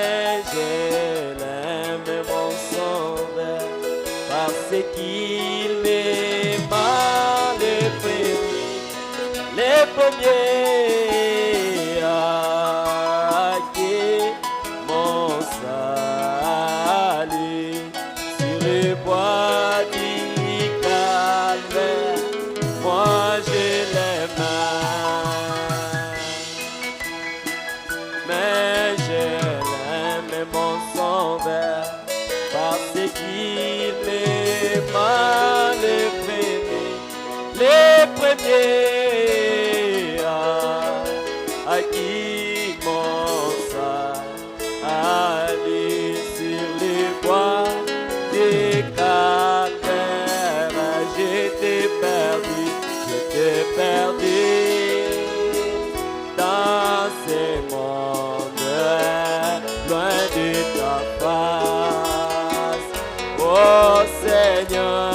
Mais je l'aime mon sauveur, parce qu'il m'aima les premiers à acquérir mon salut sur le bois du calvaire. Moi je l'aime, mais je l'aime mon sauveur, parce qu'il m'aima les premiers à qui mon salut sur les bois des calvaires. J'étais perdu dans ce monde, loin de ta face. Oh Seigneur,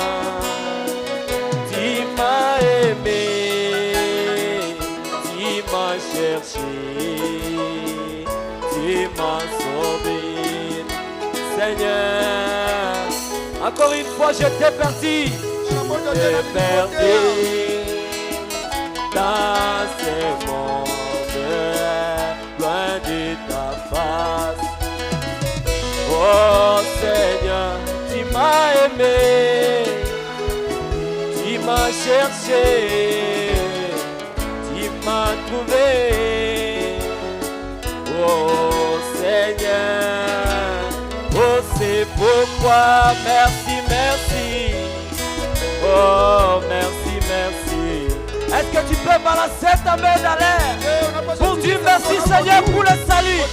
tu m'as aimé, tu m'as cherché, tu m'as sauvé. Seigneur, encore une fois je t'ai perdu. J'étais perdu dans ce monde, loin de ta face. Oh Seigneur, tu m'as aimé, tu m'as cherché, tu m'as trouvé. Oh Seigneur, oh c'est pourquoi merci, merci. Oh, merci, merci. Est-ce que tu peux balancer ta main dans l'air pour dire merci Seigneur pour le salut?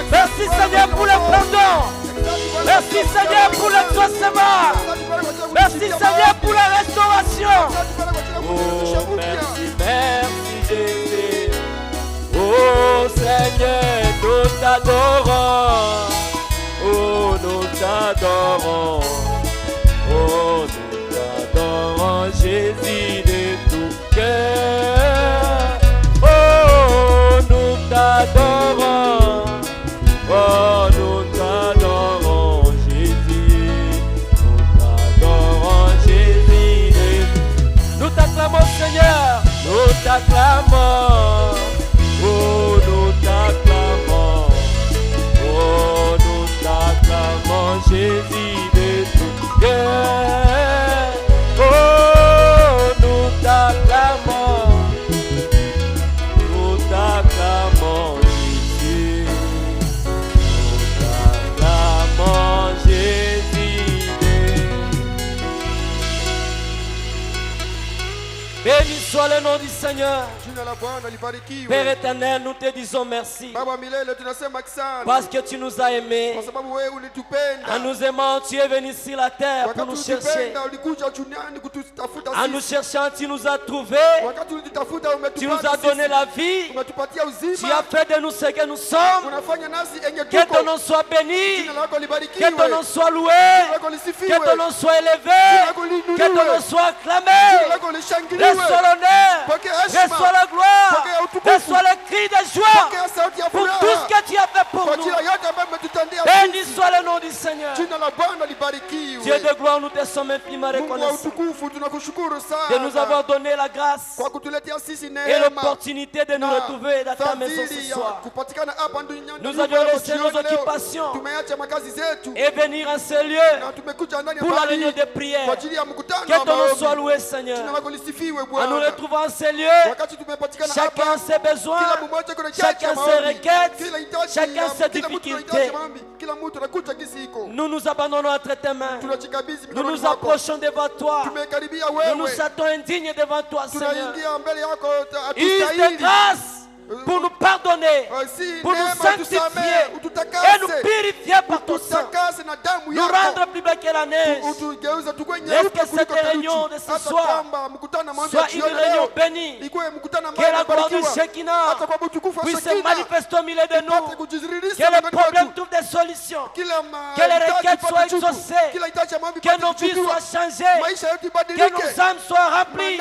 Merci Seigneur pour le pardon. Merci Seigneur pour l'exaucement. Merci Seigneur pour la restauration. Oh, merci, merci Jésus. Oh Seigneur, nous t'adorons. Oh, nous t'adorons. Oh, Jésus de tout cœur, oh nous t'adorons, oh nous t'adorons Jésus, nous t'acclamons Seigneur, nous t'acclamons, oh nous t'acclamons, oh nous t'acclamons Jésus de tout cœur. Béni soit le nom du Seigneur. Père éternel, nous te disons merci. Parce que tu nous as aimés. En nous aimant, tu es venu sur la terre pour nous chercher. En nous cherchant, tu nous as trouvés. Tu nous as donné la vie. Tu as fait de nous ce que nous sommes. Que ton nom soit béni. Que ton nom soit loué. Que ton nom soit élevé. Que ton nom soit acclamé. Reçois l'honneur, reçois la gloire, reçois le cri de joie pour tout ce que tu as fait pour nous. Béni soit le nom du Seigneur. Dieu de gloire, nous te sommes infiniment reconnaissants de nous avoir donné la grâce et l'opportunité de nous retrouver dans ta maison ce soir. Nous avions laissé nos occupations et venir en ce lieu pour la réunion de prière. Que ton nom soit loué, Seigneur. En nous retrouvant en ces lieux, chacun ses besoins, chacun ses requêtes, chacun ses difficultés. Nous nous abandonnons entre tes mains. Nous nous approchons devant toi. Nous nous sentons indignes devant toi, Seigneur. Use de grâce pour nous pardonner, pour nous sanctifier et nous purifier par ton sang, nous rendre plus bas que la neige. Laisse que cette réunion de ce soir soit une réunion bénie, que la gloire du Shekinah puisse se manifester au milieu de nous, que les problèmes trouvent des des solutions, que les requêtes soient exaucées, que nos vies soient changées, que nos âmes soient remplies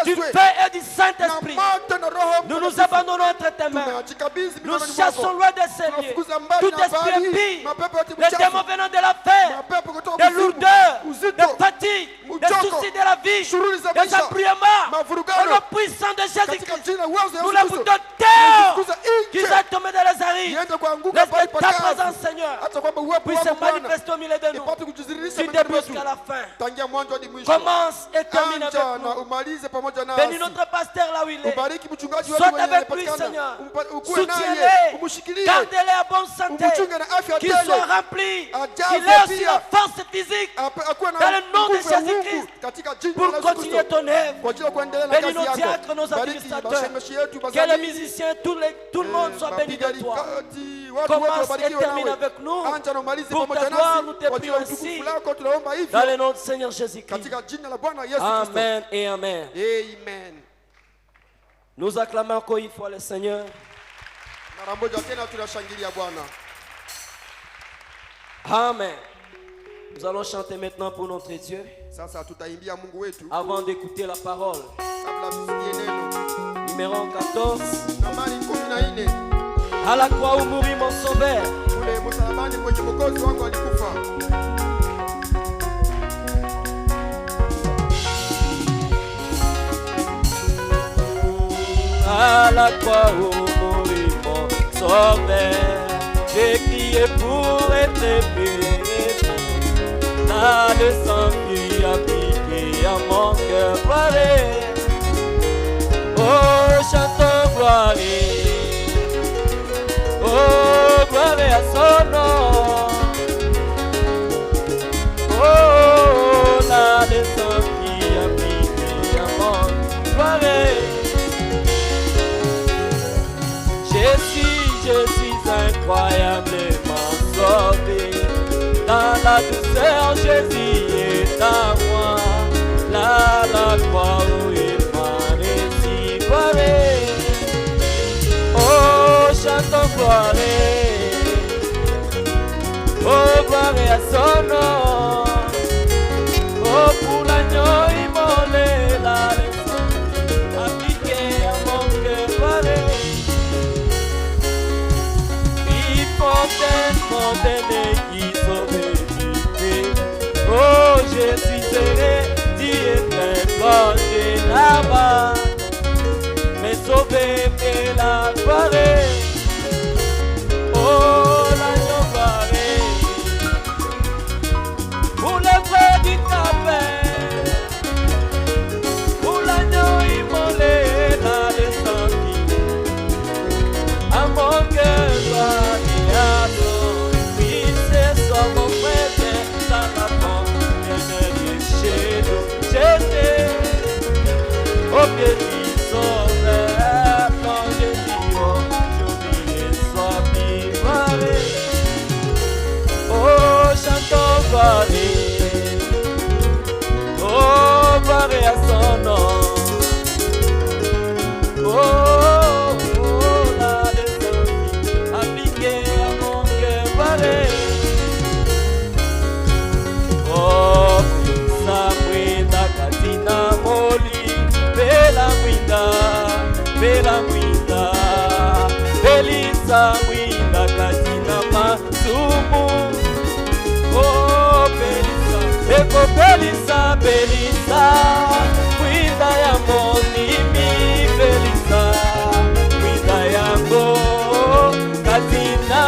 du feu et du Saint-Esprit. Nous nous abandonnons entre tes mains. Nous chassons loin de ces lieux tout esprit impie, les démons venant de la terre, des lourdeurs, des fatigues, des soucis de la vie, des appriements. Au nom puissant de Jésus-Christ, nous les vous donnons qu'ils aient tombé dans les arrêts. Laisse que ta présence, Seigneur, puisse se manifester au milieu de nous. Du début jusqu'à la fin. Commence et termine avec nous. Bénis notre pasteur là où il est. Sois avec lui, Seigneur. Soutiens-les. Gardez-les à bonne santé. Qu'ils soient remplis. Qu'il ait aussi la force physique. Dans le nom de Jésus-Christ. Pour continuer ton œuvre. Bénis nos diacres, nos administrateurs. Que les musiciens, tout le monde soit béni de toi. Commence et termine avec nous. Pour ta gloire, nous te prions ainsi. Dans le nom du Seigneur Jésus-Christ. Amen et amen. Nous acclamons encore une fois le Seigneur. Amen. Nous allons chanter maintenant pour notre Dieu. Avant d'écouter la parole. Numéro 14. À la croix où mourit mon sauveur. À la croix où mourit mon sauveur, j'ai crié pour être purifié. Là le sang qui a piqué à mon cœur paré. Oh, chantons gloire. Oh, gloire à son nom. Oh, là le sang qui a piqué à mon gloire. Je suis incroyablement sauvé. Dans la douceur, Jésus est à moi. Là, la croix où il m'a réciproqué. Oh, chantons gloire. Oh, gloire à son nom. Oh, pour l'agneau immolé, là, le sang appliqué à mon cœur paré. Fontaine qui sauve du pays. Oh, je suis serré, tu es très plongé là-bas. Mais sauver et la soirée. Oh, l'agneau barré. Pour le vrai du café. Pour l'agneau immolé, la descendue. À mon cœur, mon frère, ça va prendre chez nous. J'étais au pied du sauveur, quand j'ai dit oh, j'oubliais sois vivre. Oh, chantons gloire. Oh, gloire à son nom. Oh, la descendue, appliquée à mon cœur paré. Oh, Samuela Katina Moli, Bela Mwinda, Belisa Mwinda Katina Masumu. Oh, Belisa, Eko Belisa, Mwinda ya Monimi, Belisa, Mwinda ya Mo, Katina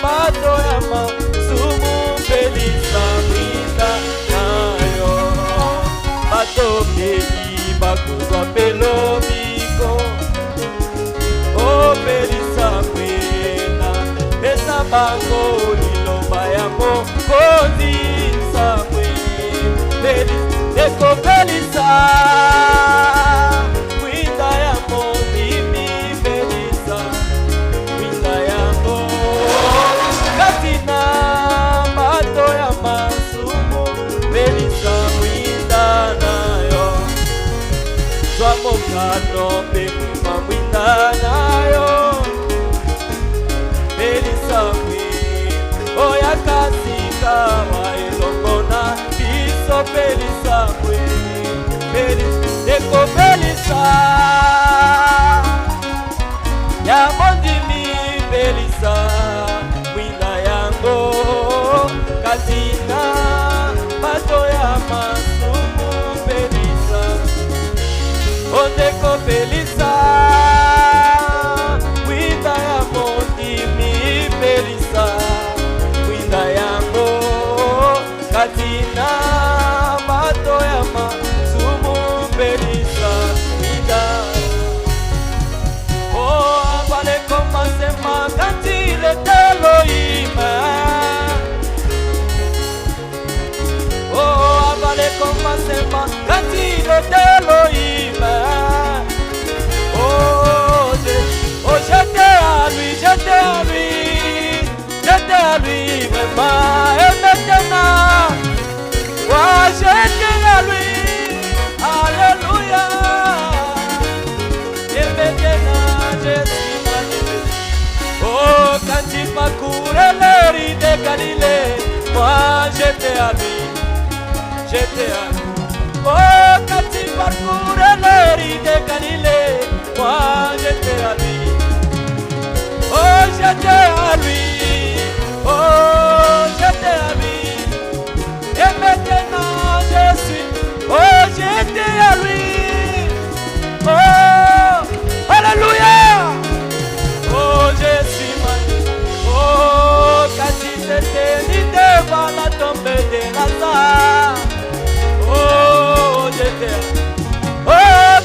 Mato ya Masumu, Belisa. Batokeli bakuzwa pelomiko. Oh, Belisa Mwena esa bango liloba ya mokozi Samwe. Eko Belisa Mwinda ya monimi. Belisa Mwinda ya mo Katina mato ya masumu. Belisa Mokano Bema Mwinda nayo. Belisa Mwinda wailongona biso pelisa mwe eko pelisa ya mondimi pelisa mwinda yango katina bato ya masumu pelisa ondeko pelisa mwinda ya mondimi pelisa mwinda yango katina bato ya masumu pelisa mwinda oh avale komasema katile teloima oh avale komasema katile teloima oh j'étais à lui vraiment et maintenant ouais j'étais à lui alléluia et maintenant je suis magnifié oh quand il parcourait les rues de Galilée moi j'étais à lui oh quand il parcourait les rues de Galilée moi j'étais à lui oh j'étais à lui oh j'étais à lui et maintenant je suis oh j'étais à lui oh alléluia oh je suis magnifié oh quand il s'était mis devant la tombe de Lazare oh j'étais oh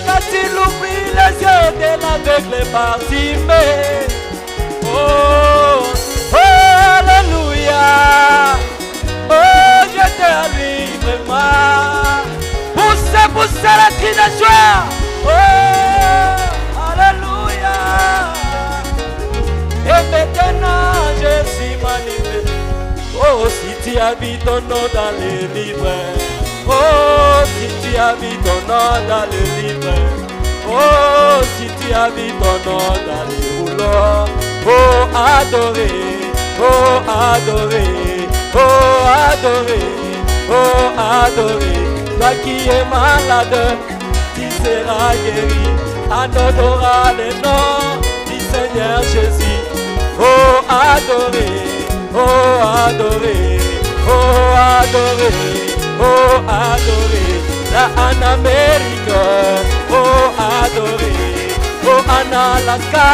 quand il ouvrit les yeux de l'aveugle Bartimée oh alléluia oh j'étais à lui vraiment poussez la cri de joie oh alléluia et maintenant je suis magnifié oh si tu habites ton nom dans les livres oh si tu habites ton nom dans les livres oh si tu habites ton nom dans les rouleaux oh adorer oh adorer oh adorer oh adorer toi qui es malade tu seras guéri en adorant le nom du Seigneur Jésus oh adorer oh adorer oh adorer oh adorer là en Amérique oh adorer oh en Alaska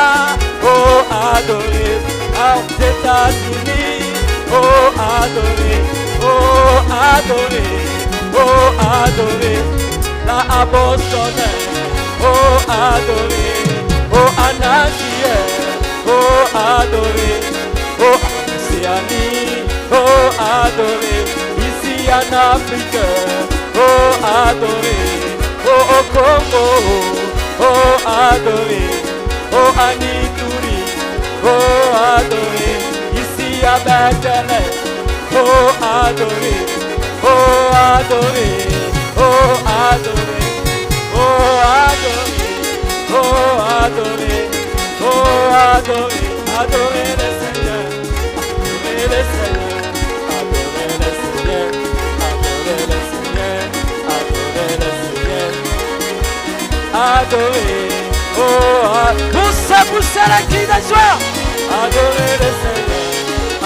oh adorer aux États-Unis oh adorer oh adorer oh adorer là à Boston oh adorer oh en Asie oh adorer oh en Océanie oh adorer ici en Afrique oh adorer oh au Congo oh adorer oh en Ituri oh adorer ici à Bethlehem oh adorer oh adorer oh adorer oh adorer oh adorer oh adorer adorer le Seigneur adorer le Seigneur adorer le Seigneur adorer le Seigneur adorer le Seigneur adorer oh poussez la cri de joie adorer le Seigneur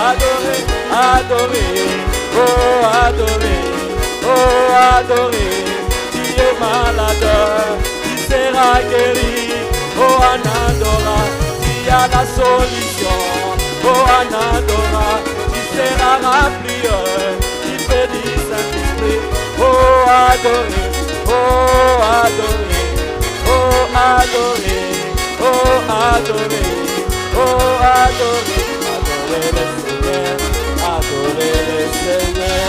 adorer adorer oh adorer oh adorer tu es malade tu seras guéri oh en adorant tu as la solution oh en adorant tu seras rempli tu fais du Saint-Esprit oh adorer oh adorer oh adorer oh adorer oh adorer adorer le Seigneur adorer le Seigneur.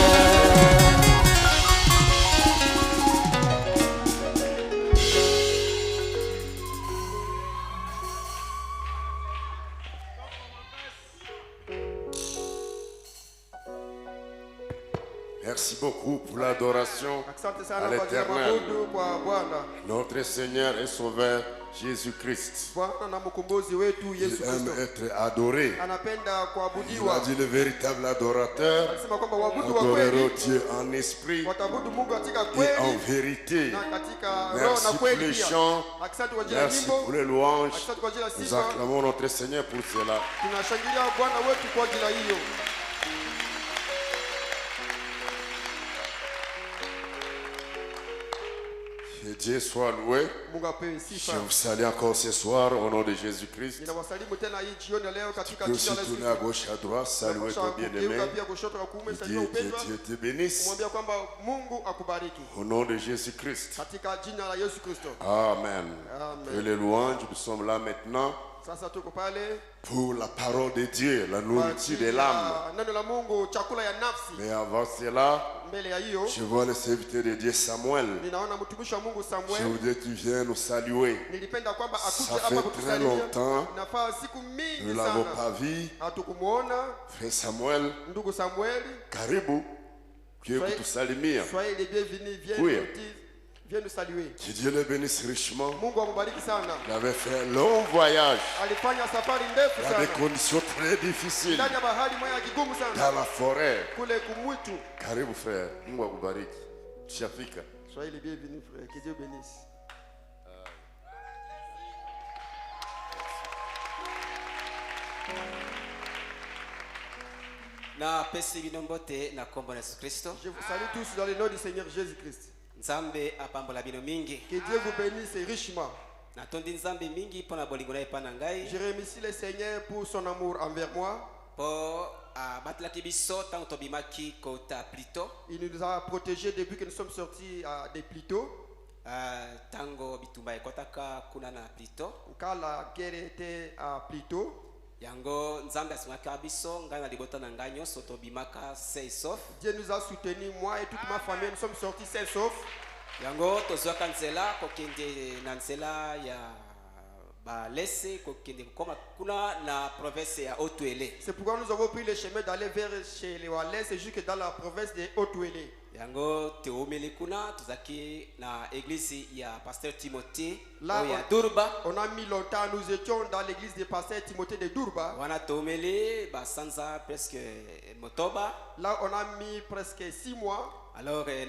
Merci beaucoup pour l'adoration à l'Éternel, notre Seigneur et Sauveur. Jésus-Christ. Il aime être adoré. Il a dit le véritable adorateur adorera Dieu en esprit et en vérité. Merci pour les chants. Merci pour les louanges. Nous acclamons notre Seigneur pour cela. Que Dieu soit loué. Je vous salue encore ce soir au nom de Jésus-Christ. Tu peux aussi tourner à gauche et à droite, saluer ton bien-aimé. Que Dieu te bénisse. Au nom de Jésus-Christ. Amen. Que les louanges, nous sommes là maintenant pour la parole de Dieu, la nourriture de l'âme. Mais avant cela, je vois le serviteur de Dieu Samuel. Je voudrais que tu viennes nous saluer. Ça fait très longtemps que nous ne l'avons pas vu. Frère Samuel, karibu, que tu salues. Oui. Viens nous saluer. Que Dieu le bénisse richement. Il avait fait un long voyage. Il y a des conditions très difficiles. Dans la forêt. Karibu frère. Mungu akubariki. Tushafika. Soyez les bienvenus frère. Que Dieu bénisse. Je vous salue tous dans le nom du Seigneur Jésus-Christ. Que Dieu vous bénisse richement. Je remercie le Seigneur pour son amour envers moi. Il nous a protégés depuis que nous sommes sortis des Plito. Quand la guerre était à Plito. Dieu nous a soutenus, moi et toute ma famille, nous sommes sortis sains saufs. C'est pourquoi nous avons pris le chemin d'aller vers chez les Wallais, c'est juste que dans la province de Haut-Ouélé. Là, on a mis longtemps, nous étions dans l'église de pasteur Timothée de Durba. Là, on a mis presque 6 mois. Alors, et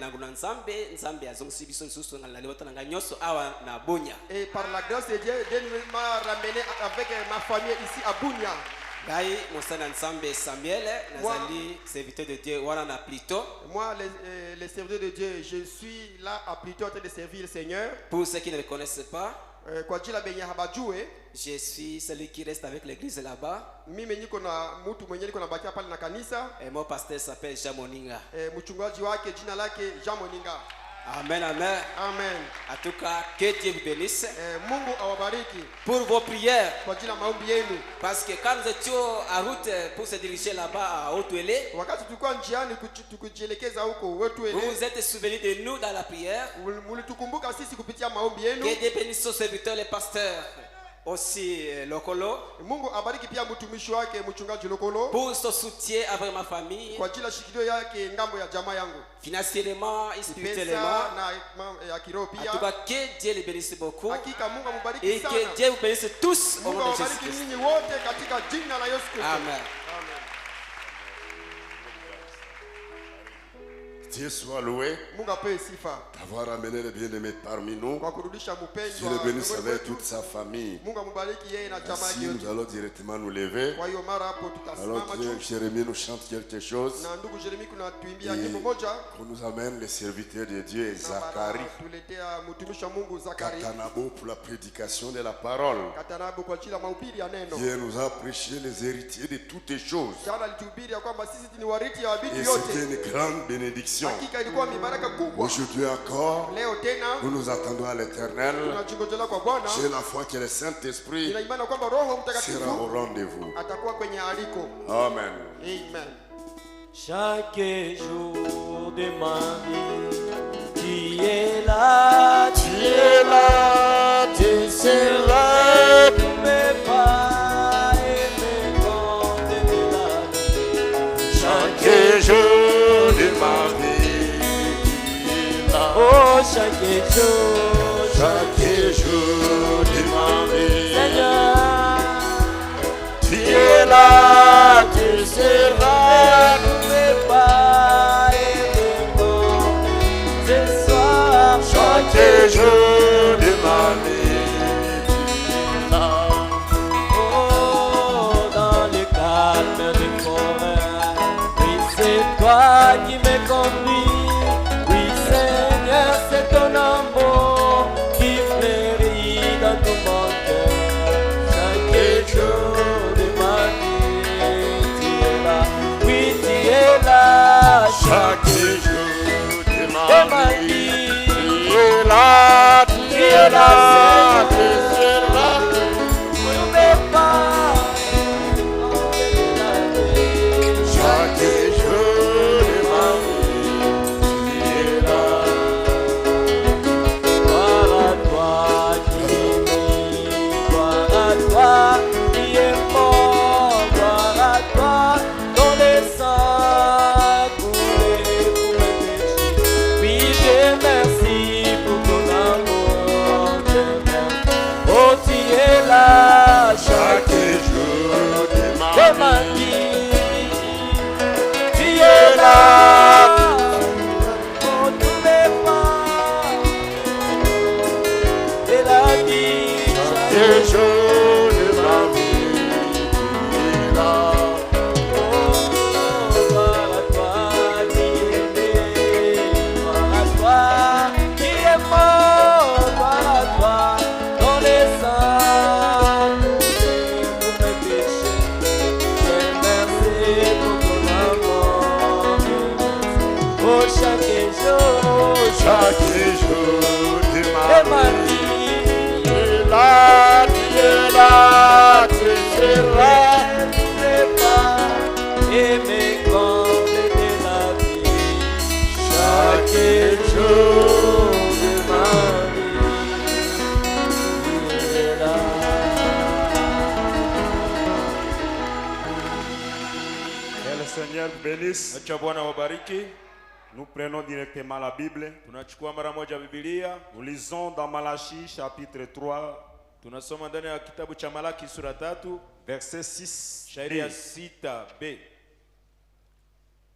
par la grâce de Dieu, Dieu m'a ramené avec ma famille ici à Bunia. Moi, le serviteur de Dieu, je suis là à Plito en train de servir le Seigneur. Pour ceux qui ne le connaissent pas, je suis celui qui reste avec l'église là-bas. Et mon pasteur s'appelle Jean Moninga. Amen, amen. Amen. En tout cas, que Dieu vous bénisse pour vos prières. Parce que quand nous étions en route pour se diriger là-bas à Haut-Ouélé, vous vous êtes souvenus de nous dans la prière. Que Dieu bénisse au serviteur, les pasteurs. Aussi Lokolo pour son soutien avec ma famille financièrement et spirituellement. En tout cas, que Dieu les bénisse beaucoup et que Dieu vous bénisse tous au nom de Jésus-Christ. Amen. Dieu soit loué d'avoir amené le bien-aimé parmi nous. Dieu le bénisse avec toute sa famille. Ainsi, nous allons directement nous lever. Alors que Jérémie nous chante quelque chose. Et qu'on nous amène les serviteurs de Dieu et Zacharie Katanabo pour la prédication de la parole. Dieu nous a prêché les héritiers de toutes les choses. Et c'était une grande bénédiction. Aujourd'hui encore, nous nous attendons à l'Éternel. J'ai la foi que le Saint-Esprit sera au rendez-vous. Amen. Chaque jour de ma vie, tu es là, tu seras pour mes pas et mes comptes de la vie. Chaque jour de ma vie. Oh, chaque jour de ma là, tu seras. Ne pouvais pas aimer ce soir. Chaque jour de ma vie, tu es là. Oh, dans le calme des forêts, oui, c'est toi qui me conduis. Oui, Seigneur, c'est ton amour qui fleurit dans tout mon cœur. Chaque jour de ma vie, tu es là. Oui, tu es là. Chaque jour de ma vie, tu es là. Tu es là. Tu es là. Je ne vais pas enlever la vie. Chaque jour de ma vie, tu es là. Gloire à toi qui vis, gloire à toi qui est mort, gloire à toi dont le sang coulé pour mes péchés. Oui, Dieu merci pour ton amour, Dieu merci. Oh, tu es là chaque jour de ma vie. Tu es là. Oh, tous les pas de la vie. Chaque jour de ma vie, tu es là. Oh, gloire à toi qui est né, gloire à toi qui est mort, gloire à toi dans les sang pour mes péchés. Dieu merci pour ton amour, Dieu merci. Oh, chaque jour de ma vie, tu es là, tu es là, tu seras. Tu ne peux pas aimer compléter la vie. Chaque jour de ma vie, tu es là. Que le Seigneur vous bénisse. Acha Bwana wabariki. Nous prenons directement la Bible. Tunachukua mara moja Biblia. Nous lisons dans Malachie chapitre 3, Tunasoma ndani ya kitabu cha Malaki sura 3 verset 6. shairi ya 6b.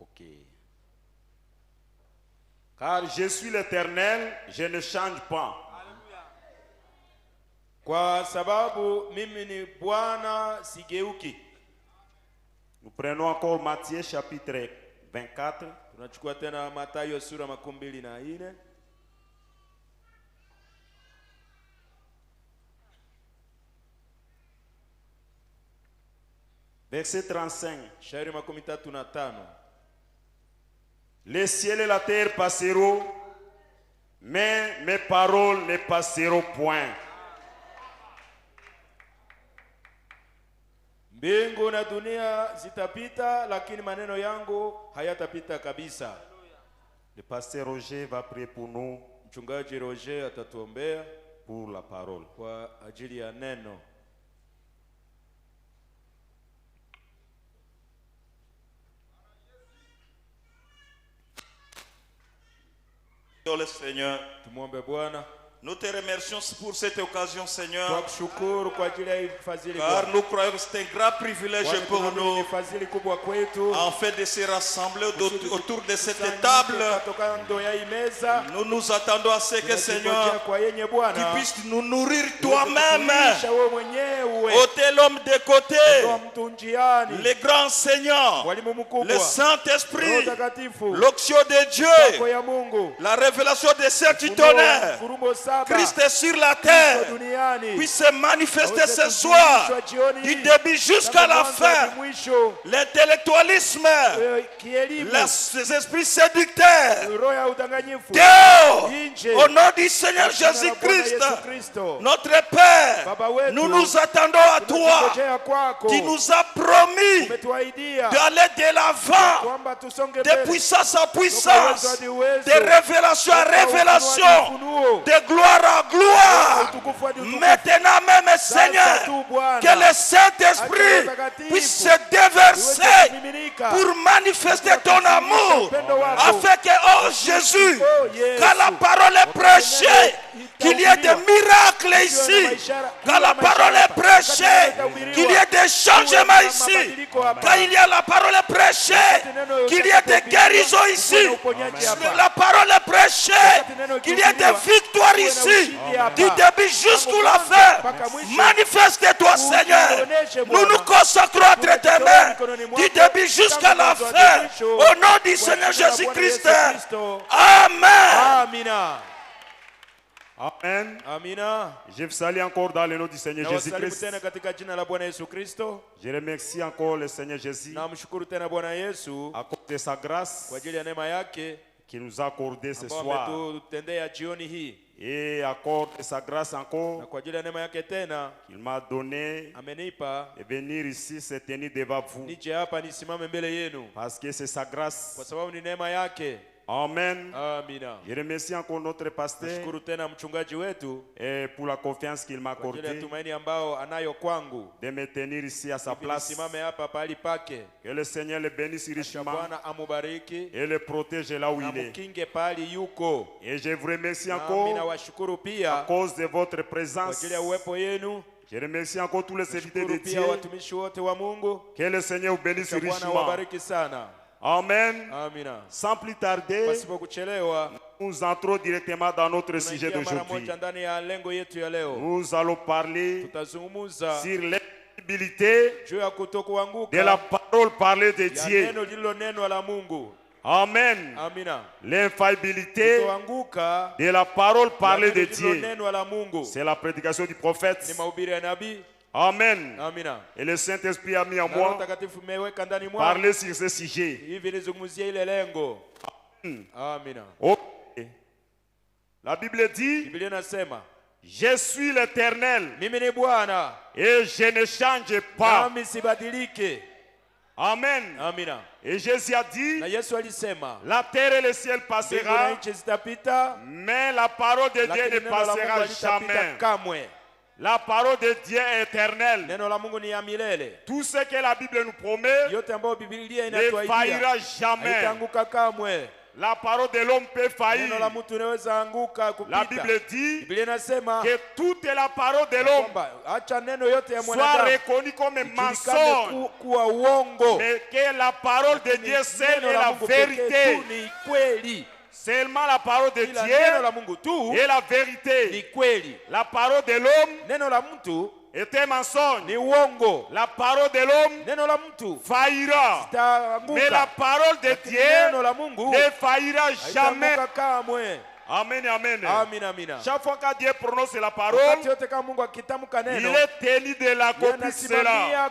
Ok. Car je suis l'Éternel, je ne change pas. Kwa sababu mimi ni Bwana sigeuki. Nous prenons encore Matthieu chapitre 24, Tunachukua tena Mathayo sura 24. verset 35. Shairi 35. Les cieux et la terre passeront, mais mes paroles ne passeront point. Mbingu na dunia zitapita, lakini maneno yangu hayatapita kabisa. Le pasteur Roger va prier pour nous, Mchungaji Roger atatuombea pour la parole. kwa ajili ya neno. Le Seigneur, Tumuombe Bwana. nous te remercions pour cette occasion, Seigneur, Tukushukuru kwa ajili ya fadhili car nous croyons que c'est un grand privilège pour nous, fadhili kubwa kwetu. en fait, de se rassembler autour de cette table. Nous nous attendons à ce que, Seigneur, tu puisses nous nourrir toi-même. Ôtez l'homme de côté, le grand Seigneur, le Saint-Esprit, l'onction de Dieu, la révélation de ce tonnerre. Christ est sur la terre, puisse se manifester ce soir, du début jusqu'à la fin. L'intellectualisme, les esprits séducteurs, dehors, au nom du Seigneur Jésus-Christ, notre Père, nous nous attendons à toi. Tu nous as promis d'aller de l'avant, de puissance en puissance, de révélation à révélation, de gloire à gloire. Maintenant même, Seigneur, que le Saint-Esprit puisse se déverser pour manifester ton amour, afin que, oh Jésus, quand la parole est prêchée, qu'il y ait des miracles ici. Quand la parole est prêchée, qu'il y ait des changements ici. Quand il y a la parole est prêchée, qu'il y ait des guérisons ici. La parole est prêchée, qu'il y ait des victoires ici. Du début jusqu'à la fin. Manifeste-toi, Seigneur. Nous nous consacrons entre tes mains. Du début jusqu'à la fin. Au nom du Seigneur Jésus-Christ. Amen. Amen. Amina. Je vous salue encore dans le nom du Seigneur Jésus-Christ. Je remercie encore le Seigneur Jésus à cause de sa grâce qu'il nous a accordé ce soir. Et à cause de sa grâce encore qu'il m'a donné de venir ici se tenir devant vous. Parce que c'est sa grâce. Amen. Amina. Je remercie encore notre pasteur et pour la confiance qu'il m'a accordée de me tenir ici à sa place. Que le Seigneur le bénisse richement et le protège là où il est. Et je vous remercie encore à cause de votre présence. Je remercie encore tous les serviteurs de Dieu. Que le Seigneur vous bénisse richement. Amen. Amina. Sans plus tarder, nous entrons directement dans notre sujet d'aujourd'hui. Nous allons parler sur l'invincibilité de la parole parlée de Dieu. Amen. L'infaillibilité de la parole parlée de Dieu. C'est la prédication du prophète. Amen. Amina. Et le Saint-Esprit a mis en moi parler sur ce sujet. Amina. Okay. La Bible dit, je suis l'Éternel et je ne change pas. Amen. Amina. Et Jésus a dit, la terre et le ciel passera, mais la parole de Dieu ne passera jamais. La parole de Dieu est éternelle. Tout ce que la Bible nous promet ne faillira jamais. La parole de l'homme peut faillir. La Bible dit que toute la parole de l'homme soit reconnue comme un mensonge, mais que la parole de Dieu seule est la vérité. Seulement la parole de Dieu est la vérité. La parole de l'homme est un mensonge. La parole de l'homme faillira. Mais la parole de Dieu ne faillira jamais. Amen, amen. Chaque fois que Dieu prononce la parole, il est tenu de l'accomplir cela.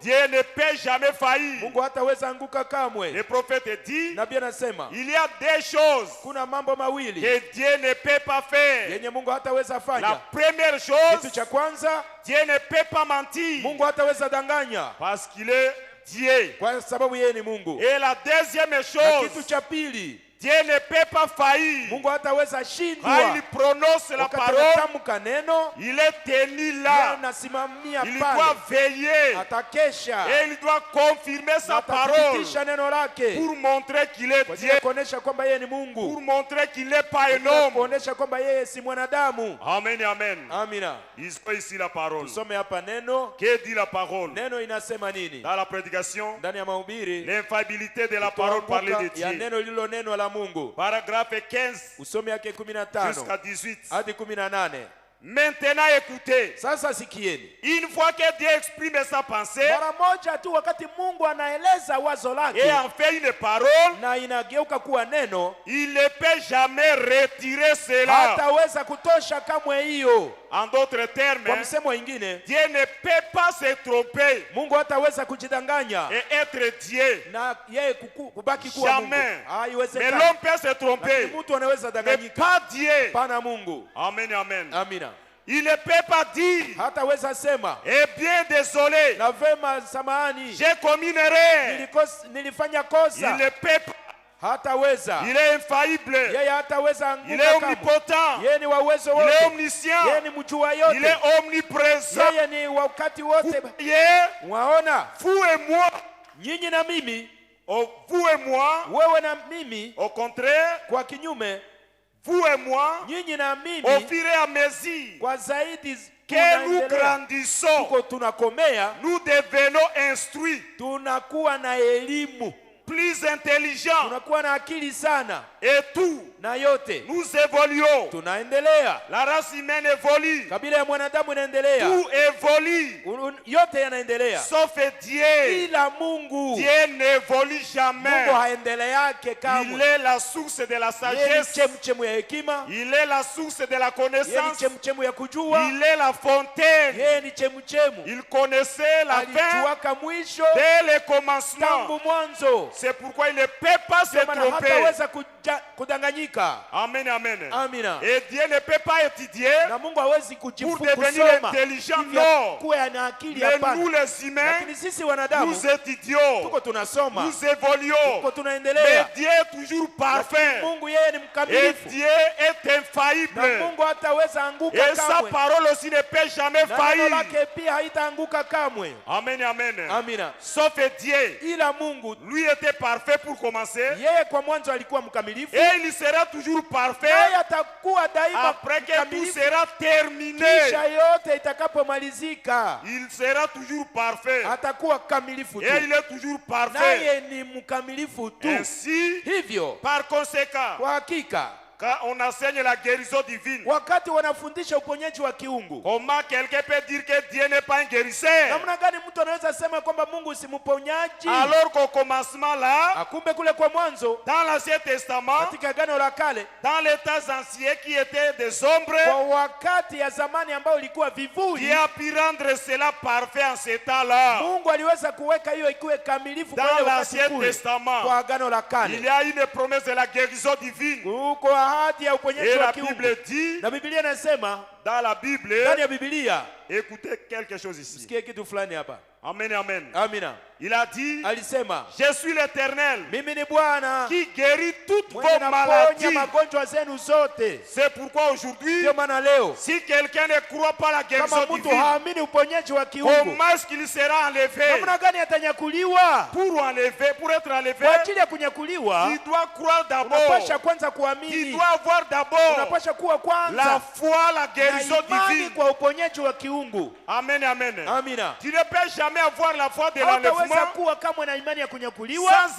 Dieu ne peut jamais faillir. Le prophète dit, il y a des choses que Dieu ne peut pas faire. La première chose, Dieu ne peut pas mentir parce qu'il est Dieu. Et la deuxième chose, Dieu ne peut pas faillir. Quand il prononce la parole, il est tenu là. Il doit veiller. Et il doit confirmer sa parole pour montrer qu'il est Dieu. Pour montrer qu'il n'est pas un homme. Amen, amen. Il soit ici la parole. Que dit la parole? Dans la prédication, l'infaillibilité de la parole parlée de Dieu. Paragraphe 15 jusqu'à 18. Maintenant écoutez. Une fois que Dieu exprime sa pensée et en fait une parole, il ne peut jamais retirer cela. En d'autres termes, Dieu ne peut pas se tromper et être Dieu. Jamais. Mais l'homme peut se tromper, mais pas Dieu. Amen, amen. Il ne peut pas dire, eh bien désolé, j'ai commis une erreur. Il ne peut pas. Il est infaillible. Il est omnipotent. Il est omniscient. Il est omniprésent. Vous et moi, vous et moi, au contraire, vous et moi, au fur et à mesure que nous grandissons, nous devenons instruits, plus intelligents, et tout, nous évoluons. La race humaine évolue, tout évolue, sauf Dieu. Dieu n'évolue jamais. Il est la source de la sagesse, il est la source de la connaissance, il est la fontaine. Il connaissait la fin dès le commencement. C'est pourquoi il ne peut pas se tromper. Amen, amen. Amina. Et Dieu ne peut pas étudier pour devenir intelligent. Non. Mais nous les humains, nous étudions, nous évoluons. Mais Dieu est toujours parfait. Et Dieu est infaillible. Et sa parole aussi ne peut jamais faillir. Amen, amen. Amina. Sauf Dieu, lui était parfait pour commencer. Et il sera toujours parfait après que tout sera terminé. Il sera toujours parfait. Et il est toujours parfait. Ainsi, par conséquent, quand on enseigne la guérison divine, comment quelqu'un peut dire que Dieu n'est pas un guérisseur? Alors qu'au commencement là, dans l'Ancien Testament, dans les temps anciens qui étaient des ombres, Dieu a pu rendre cela parfait en ce temps-là. Dans l'Ancien Testament, il y a une promesse de la guérison divine. Et la Bible dit, dans la Bible, écoutez quelque chose ici. Amen, amen. Amina. Il a dit, alisema, je suis l'Éternel qui qui guérit toutes vos maladies. C'est pourquoi aujourd'hui, si quelqu'un ne croit pas la guérison divine, comment est-ce qu'il sera enlevé? Pour être enlevé, il doit croire d'abord. Il doit avoir d'abord la foi, la guérison divine. Amen, amen. Amina. Tu ne peux jamais avoir la foi de l'enlèvement sans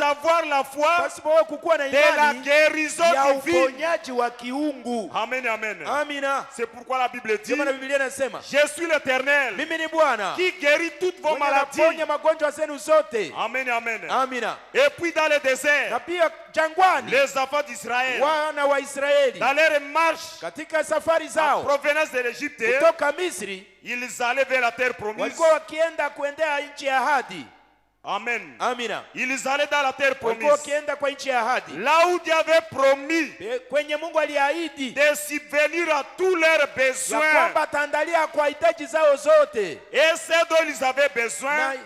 avoir la foi de la guérison divine. Amen, amen. Amina. C'est pourquoi la Bible dit, je suis l'Éternel qui guérit toutes vos maladies. Amen, amen. Amina. Et puis dans le désert, les enfants d'Israël, dans leur marche en provenance de l'Égypte, ils allaient vers la terre promise. Amen. Amina. Ils allaient dans la terre promise. Là où Dieu avait promis de subvenir à tous leurs besoins. Et ce dont ils avaient besoin. Et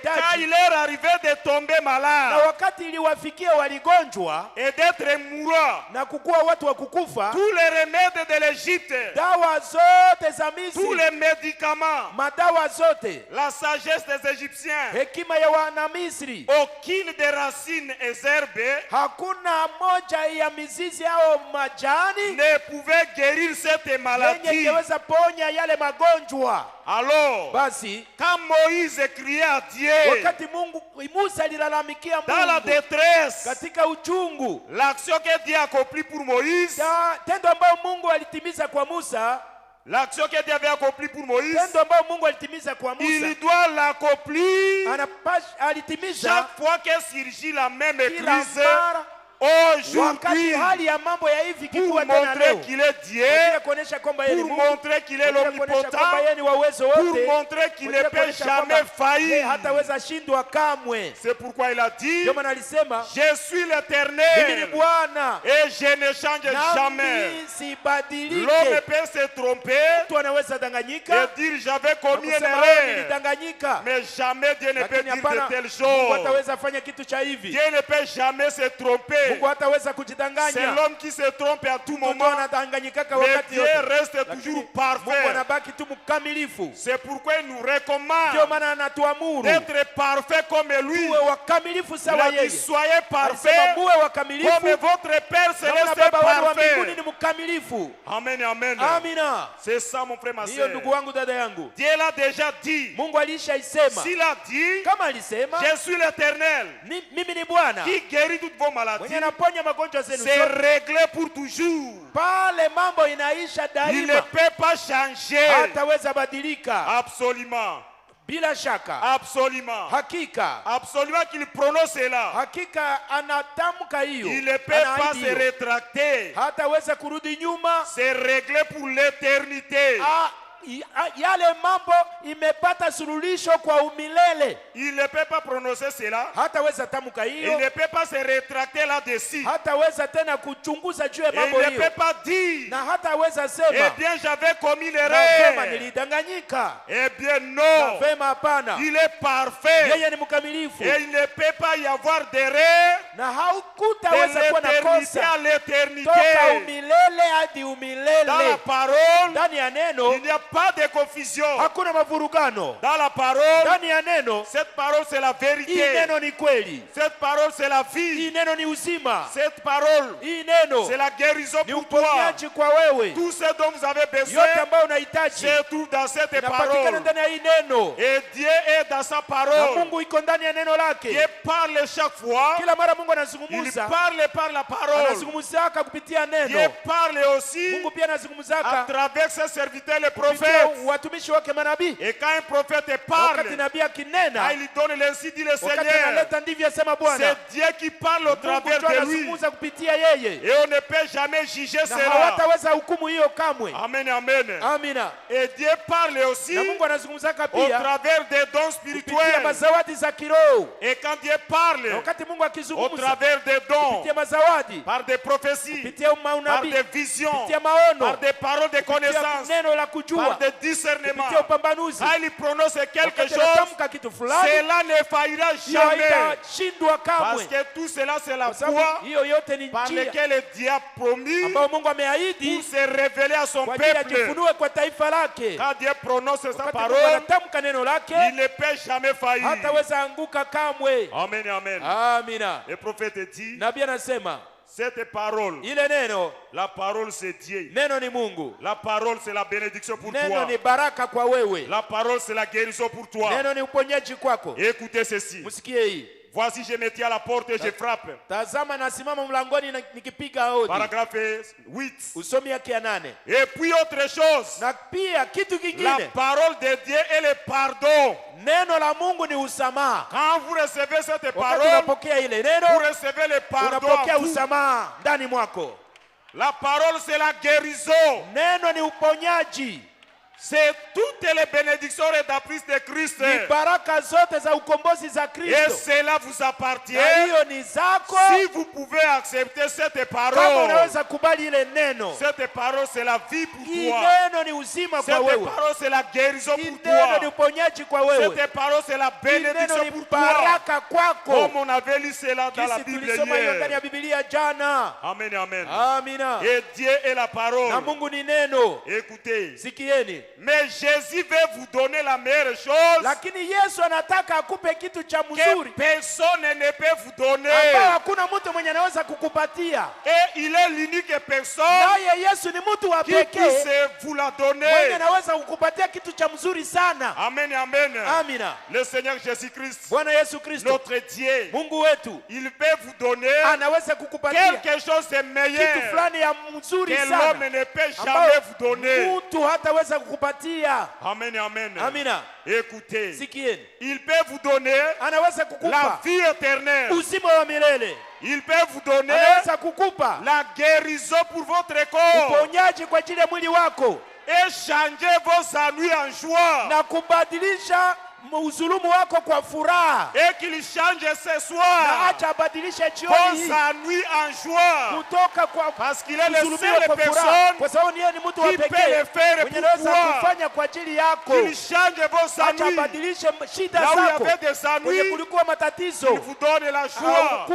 quand il leur arrivait de tomber malade et d'être mourant, tous les remèdes de l'Égypte, tous les médicaments, la sagesse des Égyptiens, aucune des racines et herbes ne pouvait guérir cette maladie. Alors, quand Moïse criait à Dieu dans la détresse, l'action que Dieu a accomplie pour Moïse, l'action que Dieu avait accomplie pour Moïse, il doit l'accomplir chaque fois que surgit la même crise. Aujourd'hui, pour montrer qu'il est Dieu, pour montrer qu'il est l'omnipotent, pour montrer qu'il ne peut jamais faillir. C'est pourquoi il a dit, je suis l'Éternel et je ne change jamais. L'homme peut se tromper et dire j'avais commis une erreur, mais jamais Dieu ne peut dire de telles choses. Dieu ne peut jamais se tromper. tromper. C'est l'homme qui se trompe à tout moment. Mais Dieu reste toujours parfait. C'est pourquoi il nous recommande d'être parfait comme lui. Il a dit soyez parfait comme votre Père Céleste est parfait. Amen, amen. C'est ça mon frère, ma soeur. Dieu l'a déjà dit. S'il a dit, je suis l'Éternel qui guérit toutes vos maladies, c'est réglé pour toujours. Il ne peut pas changer. Absolument. Bila shaka. Absolument. Hakika. Absolument qu'il prononce cela. Hakika anatamka hiyo. Il ne peut pas se rétracter. Hataweza kurudi nyuma. C'est réglé pour l'éternité. Yale mambo imepata suluhisho kwa umilele. Il ne peut pas prononcer cela. Hataweza tamka hiyo. Il ne peut pas se rétracter là-dessus. Hataweza tena kuchunguza juu ya mambo hiyo. Il ne peut pas dire. Na hataweza sema. Eh bien j'avais commis l'erreur. Na nilidanganyika. Eh bien non. Na hapana. Il est parfait. Yeye ni mkamilifu. Et il ne peut pas y avoir d'erreur. Na haukutaweza kuwa na kosa. À l'éternité. Toka umilele hadi umilele. Dans la parole. Ndani ya neno. Il n'y a pas de confusion. Hakuna mavurugano. Dans la parole, ndani ya neno, cette parole c'est la vérité. Hii neno ni kweli. Cette parole c'est la vie. Hii neno ni uzima. Cette parole, hii neno, c'est la guérison ni pour toi. Uponyaji kwa wewe. Tout ce dont vous avez besoin, yote ambayo unahitaji, se trouve dans cette parole. Ndani ya hii neno. Et Dieu est dans sa parole. Na Mungu iko ndani ya neno lake. Dieu parle chaque fois. Kila mara Mungu anazungumza. Il parle par la parole. Anazungumza kupitia neno. Dieu parle aussi. Mungu pia anazungumza à travers ses serviteurs les prophètes. Et quand un prophète parle, il donne l'ainsi dit le Seigneur. C'est Dieu qui parle au travers de lui. Et on ne peut jamais juger cela. Amen, amen. Et Dieu parle aussi au travers des dons spirituels. Et quand Dieu parle au travers des dons, par des prophéties, par des visions, par des paroles de connaissance, par des discernements, quand il prononce quelque chose, cela ne faillira jamais. Parce que tout cela c'est la foi par laquelle Dieu a promis pour se révéler à son peuple. Quand Dieu prononce sa parole, il ne peut jamais faillir. Amen, amen. Le prophète dit, cette parole, la parole c'est Dieu. La parole c'est la bénédiction pour toi. La parole c'est la guérison pour toi. Écoutez ceci. Voici, je me tiens à la porte et je frappe. Paragraphe 8. Et puis autre chose. La parole de Dieu est le pardon. Quand vous recevez cette parole, vous recevez le pardon. La parole c'est la guérison. C'est toutes les bénédictions rédemptrices de Christ. Et cela vous appartient. Si vous pouvez accepter cette parole. Cette parole c'est la vie pour toi. Cette parole c'est la guérison pour toi. Cette parole c'est la bénédiction pour toi. Comme on avait lu cela dans la Bible hier. Amen, amen. Et Dieu est la parole. Écoutez. Mais Jésus veut vous donner la meilleure chose que personne ne peut vous donner. Et il est l'unique personne qui puisse vous la donner. Amen, amen. Le Seigneur Jésus-Christ, notre Dieu, il peut vous donner quelque chose de meilleur que l'homme ne peut jamais vous donner. Amen, amen. Amina. Écoutez, il peut vous donner la vie éternelle. Il peut vous donner la guérison pour votre corps. Et changer vos ennuis en joie. Et qu'il change ce soir vos ennuis en joie. Parce qu'il est le seul personne qui peut le faire pour toi. Qu'il change vos ennuis. Là où il y avait des ennuis, il vous donne la joie.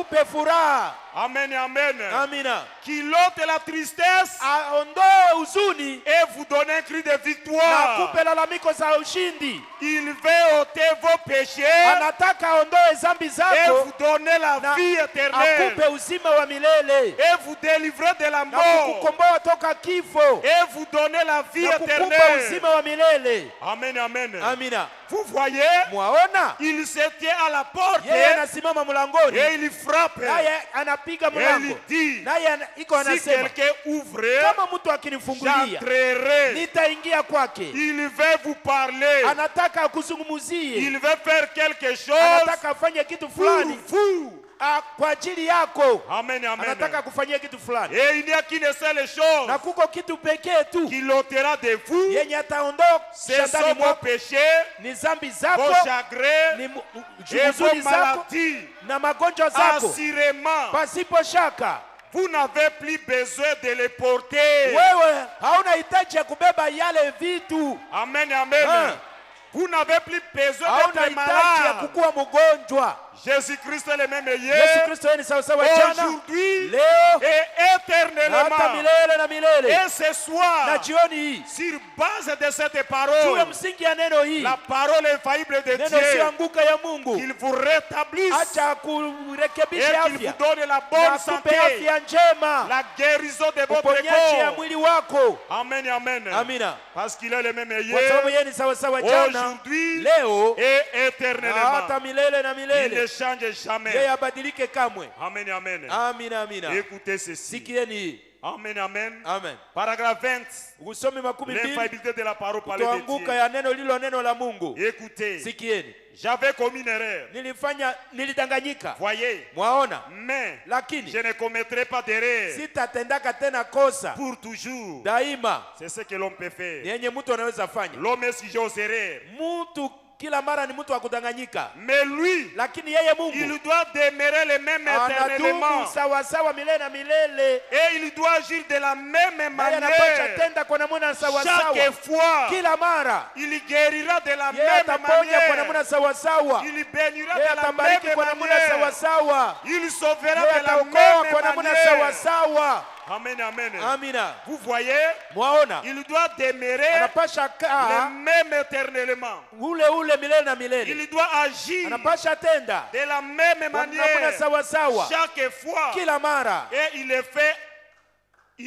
Amen, amen. Amina. Qu'il ôte la tristesse Aondoe huzuni et vous donne un cri de victoire. na kupe lalamiko za ushindi. Il veut ôter vos péchés Anataka aondoe zambi et zako vous donner la vie éternelle. akupe uzima wa milele Et vous délivrer de la na mort. kukukomboa toka kifo Et vous donner la vie na kukupa éternelle. uzima wa milele. Amen, amen. Amina. Vous voyez, Mwaona il se tient à la porte yeye anasimama mlangoni et il frappe. naye anapiga Et il mlango dit, naye iko si anasema quelqu'un ouvre, kama mtu akinifungulia j'entrerai. nitaingia kwake. Il veut vous parler. Anataka akuzungumuzie, Il veut faire quelque chose anataka afanye kitu pour fulani vous. kwa ajili yako. Amen, amen. Anataka kufanyia kitu fulani Et il n'y a qu'une seule chose na kuko kitu pekee tu qui l'ôtera de vous. yenye ataondoka Ce sont ndani vos mwako péchés, ni zambi vos zako, chagrins ni et vos huzuni zako maladies. na magonjwa zako. Assurément, Pasipo shaka vous n'avez plus besoin de les porter. wewe hauna hitaji ya kubeba yale vitu, Amen, amen. Vous n'avez plus besoin hauna d'être hitaji ya malade. kukuwa mgonjwa. Jésus-Christ est le même Yesu hier, Kristo yeye ni sawasawa jana, aujourd'hui leo et na hata éternellement. milele na milele. Et ce soir, Na jioni hii sur base de cette juu ya parole, msingi ya neno hii, la parole infaillible de neno Dieu, isiyoanguka ya Mungu, qu'il vous rétablisse acha et kurekebisha qu'il afya vous donne la na bonne akupe santé, afya njema, la guérison de votre uponyaji ya corps. mwili wako. Amen, amen. Amina. Parce qu'il est le même Kwa sababu hier, yeye ni sawasawa jana, aujourd'hui leo et na hata éternellement. milele na Il ne milele. change Yeye jamais. abadilike kamwe. Amen, amen. Amina, amina. Écoutez ceci. Sikieni hii. Amen, amen. Amen. Paragraphe 20. Usomi makumi mbili, L'infaillibilité de la parole parlée de kutoanguka Dieu. ya neno lilo neno la Mungu. Écoutez, Sikieni. j'avais commis une erreur. Nilidanganyika. Voyez, Mwaona? mais Lakini je ne commettrai pas d'erreur sitatendaka tena kosa pour toujours. daima. C'est ce que l'homme peut faire. Ni yenye mtu anaweza fanya. L'homme est sujet aux erreurs. Mtu kila mara ni mtu wa kudanganyika, Mais lui, lakini yeye Mungu il doit demeurer le même éternellement. anadumu sawasawa milele na milele. Et il doit agir de la même Naye anapasha manière. tenda kwa namna sawasawa Chaque fois, kila mara. il guérira de la Yeye même ataponya kwa manière. namna sawasawa. Il bénira Yeye de la atabariki même kwa namna manière. sawasawa. Il sauvera Yeye de la ataokoa kwa même namna manière. sawasawa. Amen, amen. Amina. Vous voyez, Mwaona? il doit demeurer Anapasha le kaa même éternellement. ule milele na milele. Il doit agir Anapasha tenda de la même kwa namna manière sawasawa chaque fois. kila mara. Et il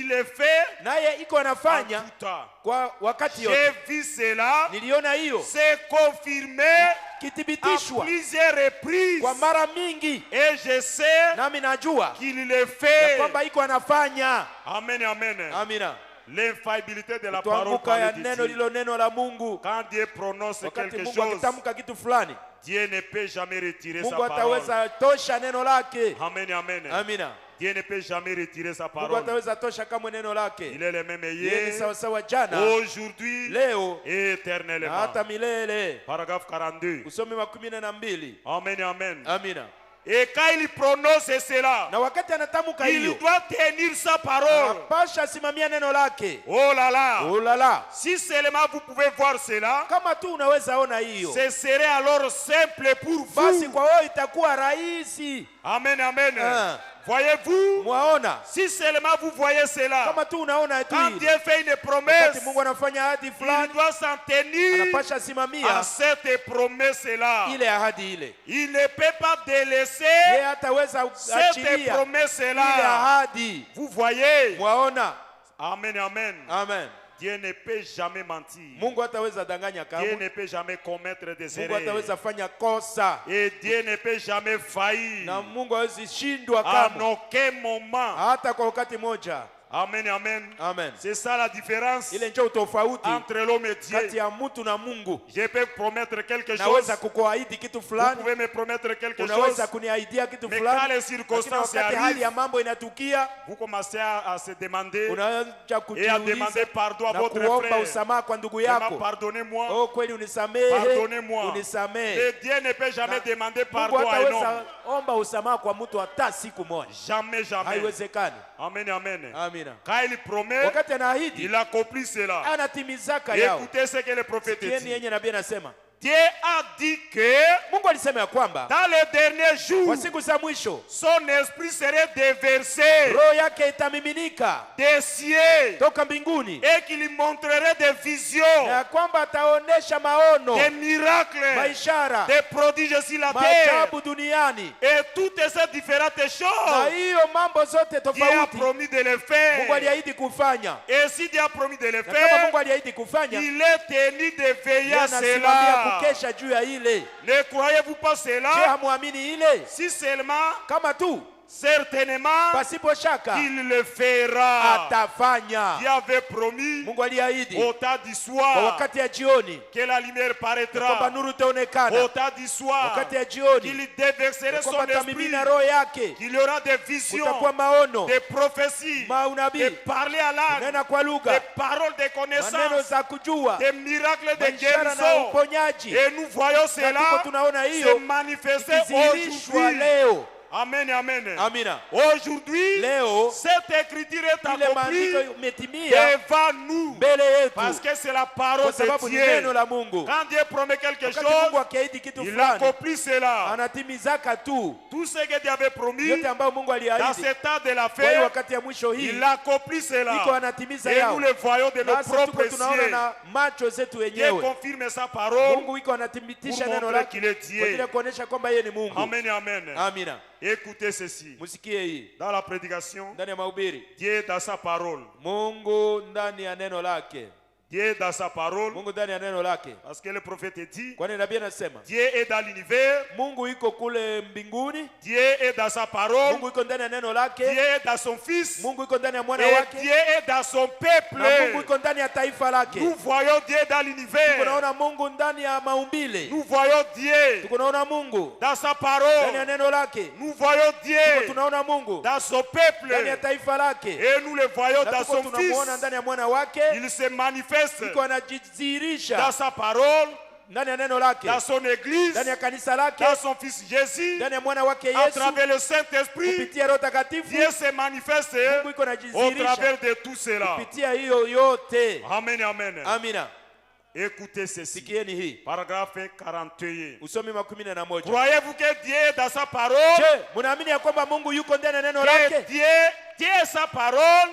le fait Naye iko en anafanya tout temps. kwa wakati yote. J'ai vu cela, Niliona hiyo c'est confirmé à kithibitishwa plusieurs reprises. kwa mara mingi, Et je sais nami najua qu'il le ya fait. kwamba iko anafanya. Amen, amen. Amina. L'infaillibilité de la parole Tuanguka ya parlée de neno Dieu. lilo neno la Mungu. Quand Dieu prononce Wakati quelque Mungu chose, akitamka kitu fulani, Dieu ne peut jamais retirer sa Mungu parole. ataweza tosha neno lake. Amen, amen. Amina. Dieu ne peut jamais retirer sa Mungu parole. ataweza tosha kamwe neno Il lake. est le même Yeye ni hier, sawasawa jana, aujourd'hui leo et na éternellement. hata milele. Paragraphe 42. Usomi 12. Amen, amen. Amina. Et quand il prononce cela, Na wakati anatamka il hiyo, doit tenir sa parole. anapasha simamia neno lake. Oh là là. Oh la la. Si seulement vous pouvez voir cela, Kama tu unaweza ona hiyo, ce serait alors simple pour basi vous. kwa wewe itakuwa rahisi. Amen, amen. Ah. Voyez-vous, Mwaona? si seulement vous voyez cela, Kama tu unaona tu quand hili, Dieu fait une wakati promesse, Mungu anafanya ahadi il fulani, doit s'en tenir anapasha à simamia cette promesse-là. ile ahadi ile. Il ne peut pas délaisser Yeye hataweza cette achilia ile promesse-là. ahadi. Vous voyez? Mwaona? Amen, amen. Amen. Dieu ne peut jamais mentir. Mungu hataweza danganya Dieu kamwe. ne peut jamais commettre des Mungu erreurs. hataweza fanya kosa, Et Dieu ne peut jamais faillir na Mungu hawezi shindwa à kamwe, aucun moment. hata kwa wakati moja. Amen, amen. Amen. C'est ça la différence Ile ndio utofauti entre l'homme et kati Dieu. ya mtu na Mungu. Je peux promettre quelque chose. Naweza kukuahidi kitu Vous fulani, pouvez me promettre quelque chose. unaweza kuniahidia kitu Mais quand fulani, les lakini circonstances wakati hali arrivent, ya mambo inatukia, vous commencez à se demander unaanza et à kujiuliza demander pardon à na votre kuomba frère. usamaha kwa ndugu Vraiment, yako. pardonnez-moi. Oh, kweli unisamehe, Pardonnez-moi. unisamehe. Et Dieu ne peut jamais demander Mungu pardon à un homme. hataweza omba usamaha kwa mtu hata siku moja, Jamais, jamais. haiwezekani. Amen, amen. Amina. Quand il promet, Wakati anaahidi il accomplit cela. anatimizaka yao. Écoutez ce que le prophète Sikieni dit. yenye nabii anasema, Dieu a dit que Mungu alisema ya kwamba dans les derniers jours kwa siku za mwisho son esprit serait déversé roho yake itamiminika des cieux toka mbinguni, et qu'il montrerait des visions, na kwamba ataonesha maono, des miracles, maishara, des prodiges sur la terre maajabu duniani, et toutes ces différentes na choses. hiyo mambo zote Dieu a tofauti promis de le Mungu faire. aliahidi kufanya. Et si Dieu a promis de le Na kama faire, Mungu aliahidi kufanya, il est tenu de veiller à anasimamia cela. kukesha juu ya ile. Ne croyez-vous pas Je cela? hamwamini ile? Si seulement, Kama tu certainement, pasipo shaka il le fera. atafanya. Dieu avait promis Mungu aliahidi au temps du kwa soir wakati ya jioni que la lumière kwamba paraîtra. nuru Au itaonekana, temps du soir, wakati ya jioni qu'il déverserait son kwamba esprit, atamimina roho yake, qu'il y aura des visions, kutakuwa maono, des prophéties, de maunabii, parler à l'âme, nena kwa des lugha, paroles de maneno connaissance, za kujua, des miracles de maishara na guérison. uponyaji. Et nous voyons Na tuko cela tunaona se hiyo manifester ikidhihirishwa aujourd'hui. leo. Amen, amen. Amina. Aujourd'hui, Leo cette écriture est ile accomplie maandiko imetimia devant nous. mbele yetu, Parce que c'est la parole kwa sababu de ni Dieu. neno la Mungu. Quand Dieu promet quelque Wakati Mungu chose, akiahidi kitu il fulani, accomplit cela. anatimizaka tu Tout ce que Dieu avait promis yote ambayo Mungu dans aliahidi. cet temps de la Kwa hiyo fête, wakati ya mwisho hii il accomplit iko cela. anatimiza Et yao, nous le voyons de nos nasi tuko propres tunaona yeux. na macho zetu Dieu wenyewe. confirme sa parole Mungu iko anathibitisha pour neno montrer lake qu'il est kwa ajili ya Dieu. kuonesha kwamba yeye ni Mungu. Amen, amen. Amina. Écoutez ceci. Musikie hii Dans la prédication, ndani ya mahubiri, Dieu dans sa parole. Mungu ndani ya neno lake, Dieu dans sa parole. Mungu ndani ya neno lake. Parce que le prophète dit, Kwani nabii anasema Dieu est dans l'univers. Mungu iko kule mbinguni, Dieu est dans sa parole. Mungu iko ndani ya neno Dieu lake, est dans son Fils. Mungu iko ndani ya mwana Et wake, Dieu est dans son peuple. na Mungu iko ndani ya taifa lake. Nous voyons Dieu dans l'univers. Tunaona Mungu ndani ya maumbile, Nous voyons Dieu tunaona Mungu dans sa ndani ya parole. neno lake, Nous voyons Dieu tunaona Mungu dans son ndani ya peuple. taifa lake, Et nous le voyons na dans tuko son tunamuona Fils. ndani ya mwana wake, Il se manifeste iko dans anajidhihirisha sa parole, ndani ya neno lake, dans son église, ndani ya kanisa lake, dans son Fils Jésus, ndani ya mwana wake à Yesu, travers le Saint-Esprit. kupitia Roho Takatifu. Dieu se manifeste Mungu iko au anajidhihirisha travers de tout cela. kupitia hiyo yote. Amen, amen. Amina. Écoutez ceci. Sikieni hii Paragraphe 41. usomi 11. Croyez-vous que Dieu est dans sa parole? Je, munaamini ya kwamba Mungu yuko ndani ya neno Que lake? Dieu tient sa parole?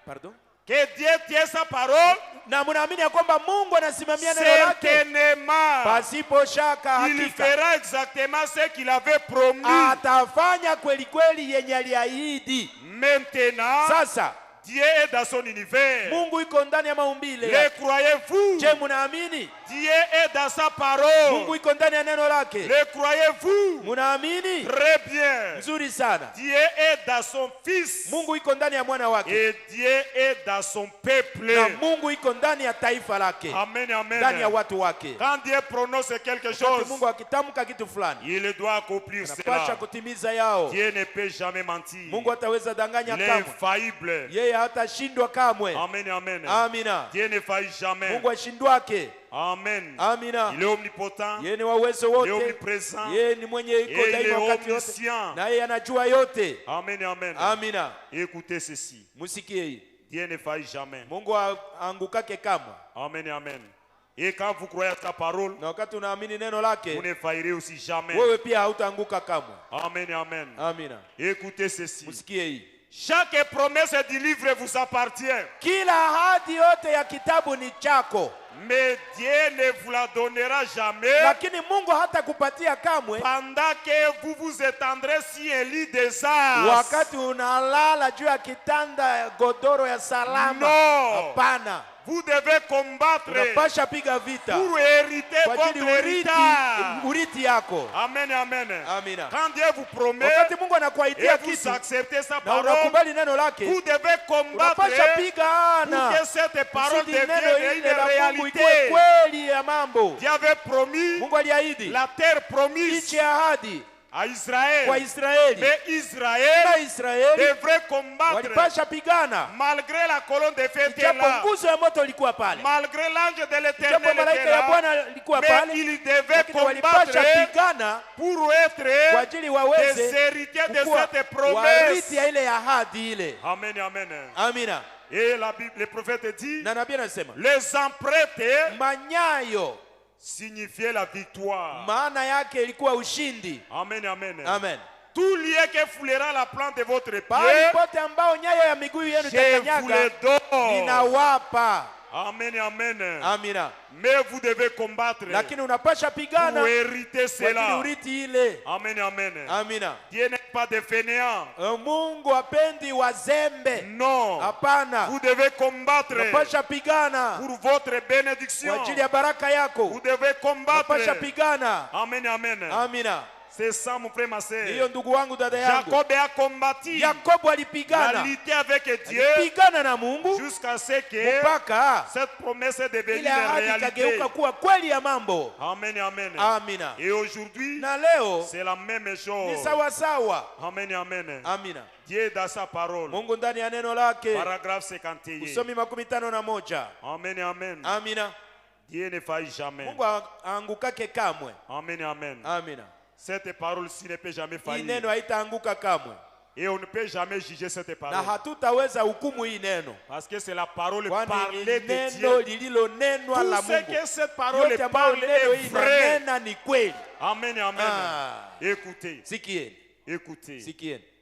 Pardon? Que Dieu tient sa parole? Na munaamini ya kwamba Mungu anasimamia neno lake? Certainement. Pasipo shaka, Il hakika fera exactement ce qu'il avait promis. atafanya kweli kweli yenye aliahidi. Maintenant, Sasa Dieu est dans son univers. Mungu iko ndani ya maumbile Le yake. croyez-vous? Je, munaamini Dieu est dans sa parole. Mungu iko ndani ya neno lake? Le croyez-vous? Munaamini? Très bien. Nzuri sana. Dieu est dans son Fils. Mungu iko ndani ya mwana wake, Et Dieu est dans son peuple. na Mungu iko ndani ya taifa lake, Amen, ndani ya amen. watu wake. Quand Dieu prononce quelque Wakati chose, Mungu akitamka kitu fulani, il doit accomplir anapasha cela. kutimiza yao. Dieu ne peut jamais mentir. Mungu hataweza danganya Il est kamwe, infaillible. yeye hatashindwa kamwe. Amen, amen. Amina. Dieu ne faillit jamais. Mungu ashindwake. Amen. Amina. Il est omnipotent. Yeye ni wa uwezo Il est wote, omniprésent. yeye ni mwenye Et iko il est daima wakati wote, omniscient. na yeye anajua yote. Amen, amen. Amina. Écoutez ceci. Musikie hii, Dieu ne faillit jamais. Mungu angukake kamwe, Amen, amen. Et quand vous croyez à sa parole, na wakati unaamini neno vous lake, ne faillerez aussi jamais. wewe pia hautaanguka kamwe. Amen, amen. Amina. Écoutez ceci. Musikie hii, Chaque promesse du livre vous appartient. kila ahadi yote ya kitabu ni chako, Mais Dieu ne vous la donnera jamais lakini Mungu hatakupatia kamwe pendant que vous vous étendrez sur un lit des as. wakati unalala juu ya kitanda godoro ya salama. Non. Hapana, Vous devez combattre unapasha piga vita pour hériter kwa ajili votre héritage. uriti yako. Amen, amen. Amina. Quand Dieu vous promet Wakati Mungu et anakuahidia vous kitu acceptez sa na parole, unakubali neno lake, vous devez combattre unapasha pour pigana que cette parole kusudi neno devienne ile une la Mungu ikuwe réalité. kweli ya mambo. Dieu avait promis Mungu aliahidi la terre promise nchi ya ahadi à Israël. kwa Israeli, Mais na Israël Israeli devrait combattre walipasha pigana, malgré la colonne de feu était japo là, nguzo ya moto ilikuwa pale, malgré l'ange de japo l'éternel malaika était ya là, Bwana ilikuwa mais pale, il devait lakini walipasha combattre pigana pour kwa être ajili des waweze héritiers de kukuwa cette promesse. wariti ya ile ahadi ile. Amen, amen. Amina. Et la Bible, le prophète dit, Na nabii anasema les empreintes manyayo signifiait la victoire. Maana yake ilikuwa ushindi. Amen, amen. Amen. Tout lieu que foulera la plante de votre pied, je vous le donne. Ninawapa. Amen, amen. Amina. Mais vous devez combattre pour hériter cela. Amen, amen. Amina. Dieu n'est pas de fainéant. Mungu hapendi wazembe. Non. Hapana. Vous devez combattre pour votre bénédiction. Kwa ajili ya baraka yako. Vous devez combattre. Amen, amen. Amina. C'est ça mon frère, ma sœur. Jacob a combattu. A lutté avec Dieu jusqu'à ce que cette promesse est devenue une réalité. Amen, amen. Amina. Et aujourd'hui, c'est la même chose. Amen, amen. Amina. Dieu dans sa parole. Mungu ndani ya neno lake. Paragraphe 51. Usomi 51. Amen, amen. Amina. Dieu ne faillit jamais. Mungu angukake kamwe. Amen, amen. Amina. Cette parole-ci ne peut jamais faillir. Neno haitaanguka kamwe. Et on ne peut jamais juger cette parole. Na hatutaweza hukumu hii neno. Parce que c'est la parole parlée de Dieu. Tout ce que cette parole parle est vrai. Amen, amen. Écoutez. Écoutez.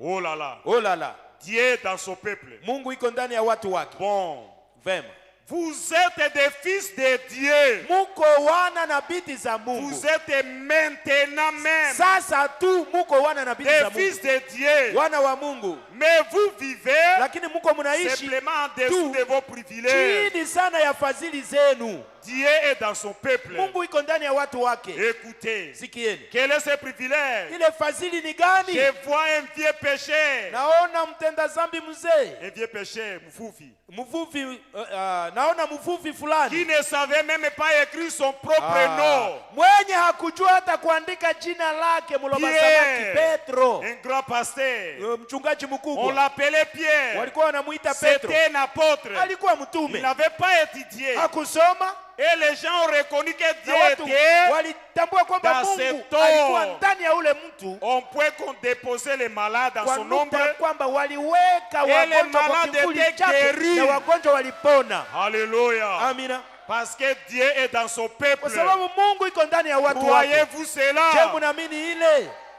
Oh là là. Oh là là. Dieu dans son peuple. Mungu iko ndani ya watu wake. Bon. Vema. Vous êtes des fils de Dieu. Muko wana na binti za Mungu. Vous êtes maintenant même sasa tu muko wana na binti za Mungu. Des fils de Dieu. Wana wa Mungu. Mais vous vivez lakini muko mnaishi simplement en dessous de vos privilèges. Chini sana ya fadhili zenu. Dieu est dans son peuple. Mungu iko ndani ya watu wake. Écoutez. Sikieni. Quel est ce privilège? Ile fadhili ni gani? Je vois un vieux péché. Naona mtenda zambi mzee. Un vieux péché, mvuvi. Naona mvuvi fulani. Qui ne savait même pas écrire son propre nom. Mwenye hakujua hata kuandika jina lake muloba samaki Petro. Un grand pasteur. Mchungaji mkubwa. On l'appelait Pierre. Walikuwa wanamuita Petro. C'était un apôtre. Alikuwa mtume. Il n'avait pas étudié. Hakusoma. Et les gens ont reconnu que Dieu était dans cet homme. On pouvait qu'on déposait les malades dans son ombre. Et les malades étaient guéris. Alléluia. Amina. Parce que Dieu est dans son peuple. Croyez-vous cela?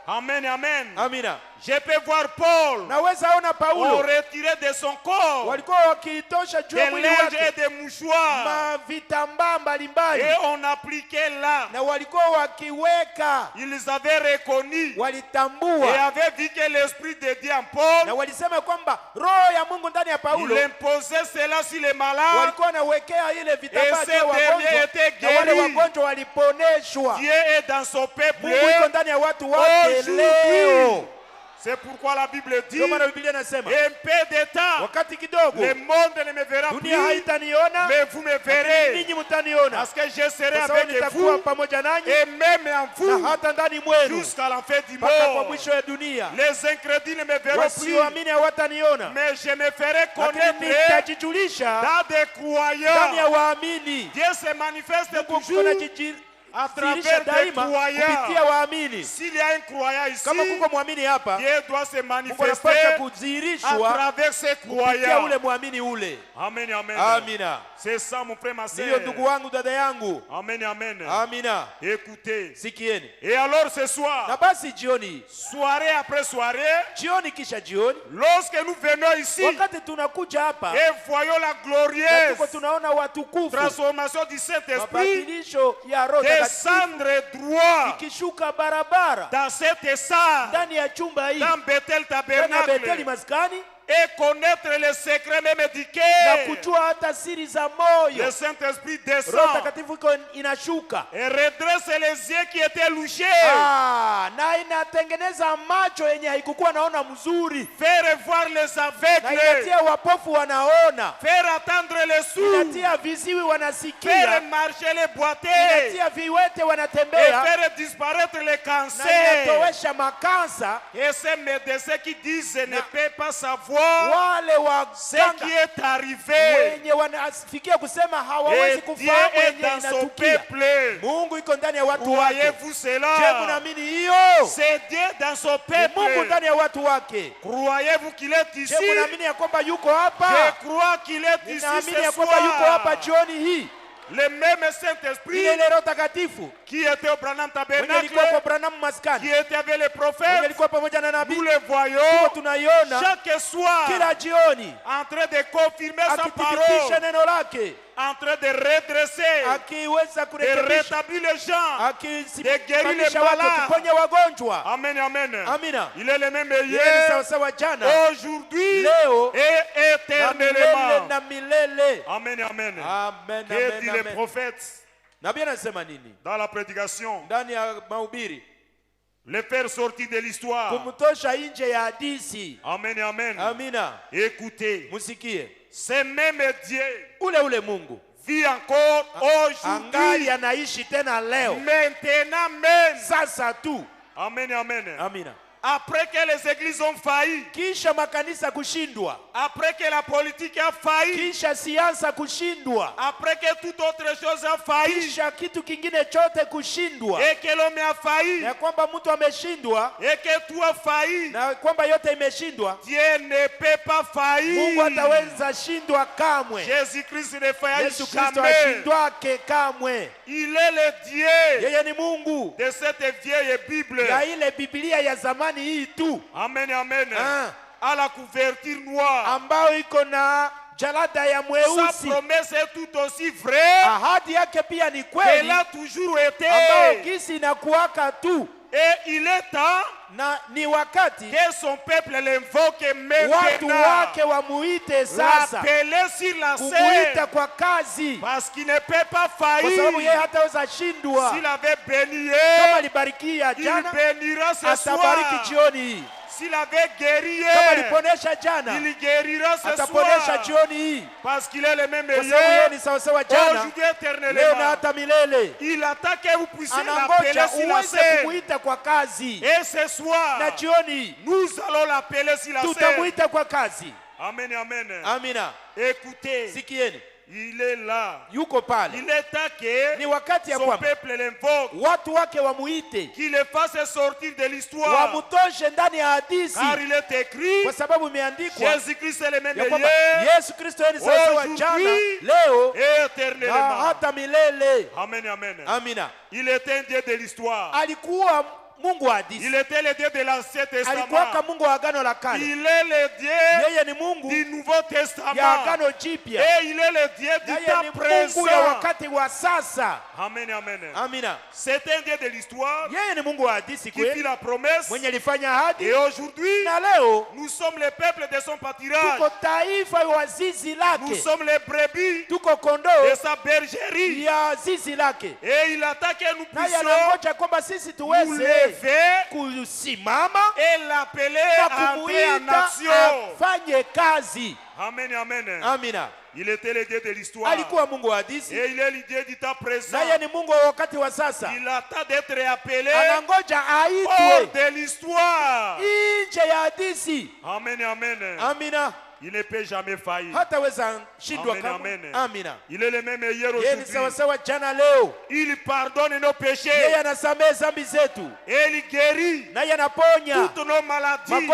Amen, amen. Amina. Je peux voir Paul. On retirait de son corps des linges et des mouchoirs. Et on appliquait là. Ils avaient reconnu et avaient vu que l'esprit de Dieu en Paul. Il imposait cela sur les malades. Et ces derniers étaient guéris. Dieu est dans son peuple. Aujourd'hui. C'est pourquoi la Bible dit un peu de temps, le monde ne me verra plus, mais vous me verrez, parce que je serai avec vous et même en vous jusqu'à la fin du monde. Les incrédules ne me verront plus, mais je me ferai connaître dans des croyants. Dieu se manifeste toujours à travers des croyants. S'il y a un croyant ici, Dieu doit se manifester à travers ces croyants. Amen, amen. Amina. C'est ça mon frère, ma sœur. Amen, amen. Amina. Écoutez. Sikieni. Et alors ce soir, soirée après soirée, lorsque nous venons ici et voyons la glorieuse transformation du Saint-Esprit descendre droit dans cette salle, dans Bethel Tabernacle, et connaître les secrets même du cœur. Le Saint-Esprit descend et redresse les yeux qui étaient louchés. Faire voir les aveugles. Faire attendre les sourds. Faire marcher les boiteux. Et faire disparaître les cancers. Et ces médecins qui disent ne peuvent pas savoir ce qui est arrivé. Et Dieu est dans son peuple. Croyez-vous cela? C'est Dieu dans son peuple. Croyez-vous qu'il est ici? Je crois qu'il est ici ce soir. Le même Saint-Esprit qui était au Branham Tabernacle, qui était avec les prophètes, nous le voyons chaque soir en train de confirmer sa parole, en train de redresser, de rétablir les gens, de guérir les malades. Amen, amen. Il est le même hier, aujourd'hui et éternellement. Amen, amen. Que dit les prophètes dans la prédication? Les faire sortir de l'histoire. Amen, amen. Écoutez, ce même Dieu vit encore aujourd'hui, maintenant même. Amen, amen. Après que les églises ont failli, après que la politique a failli, après que toute autre chose a failli, et que l'homme a failli, et que tout a failli, Dieu ne peut pas faillir. Jésus-Christ ne faillit jamais. Il est le Dieu de cette vieille Bible. Amen, amen. À la couverture noire. Sa promesse est tout aussi vraie. Elle a toujours été. Et il est temps que son peuple l'invoque maintenant. L'appeler sur la scène. Parce qu'il ne peut pas faillir. S'il avait béni, il bénira ce soir. S'il avait guéri, il guérira ce soir. Parce qu'il est le même meilleur. Aujourd'hui éternellement. Il attend que vous puissiez l'appeler sur la scène. Et ce soir, nous allons l'appeler sur la scène. Amen, amen. Écoutez. Il est là. Il est temps que son peuple l'invoque, qu'il le fasse sortir de l'histoire. Car il est écrit, Jésus-Christ est le même hier, aujourd'hui et éternellement. Amen, amen. Il est un Dieu de l'histoire. Il était le Dieu de l'Ancien Testament. Il est le Dieu du Nouveau Testament. Et il est le Dieu du temps présent. Amen, amen. C'est un Dieu de l'histoire qui fit la promesse. Et aujourd'hui, nous sommes le peuple de son pâturage. Nous sommes les brebis de sa bergerie. Et il attend que nous puissions nous lever et l'appeler à entrer en action. Amen, amen. Il était le Dieu de l'histoire. Et il est le Dieu du temps présent. Il attend d'être appelé hors de l'histoire. Amen, amen. Il ne peut jamais faillir. Amen, amen. Il est le même hier aujourd'hui. Il pardonne nos péchés. Et il guérit toutes nos maladies.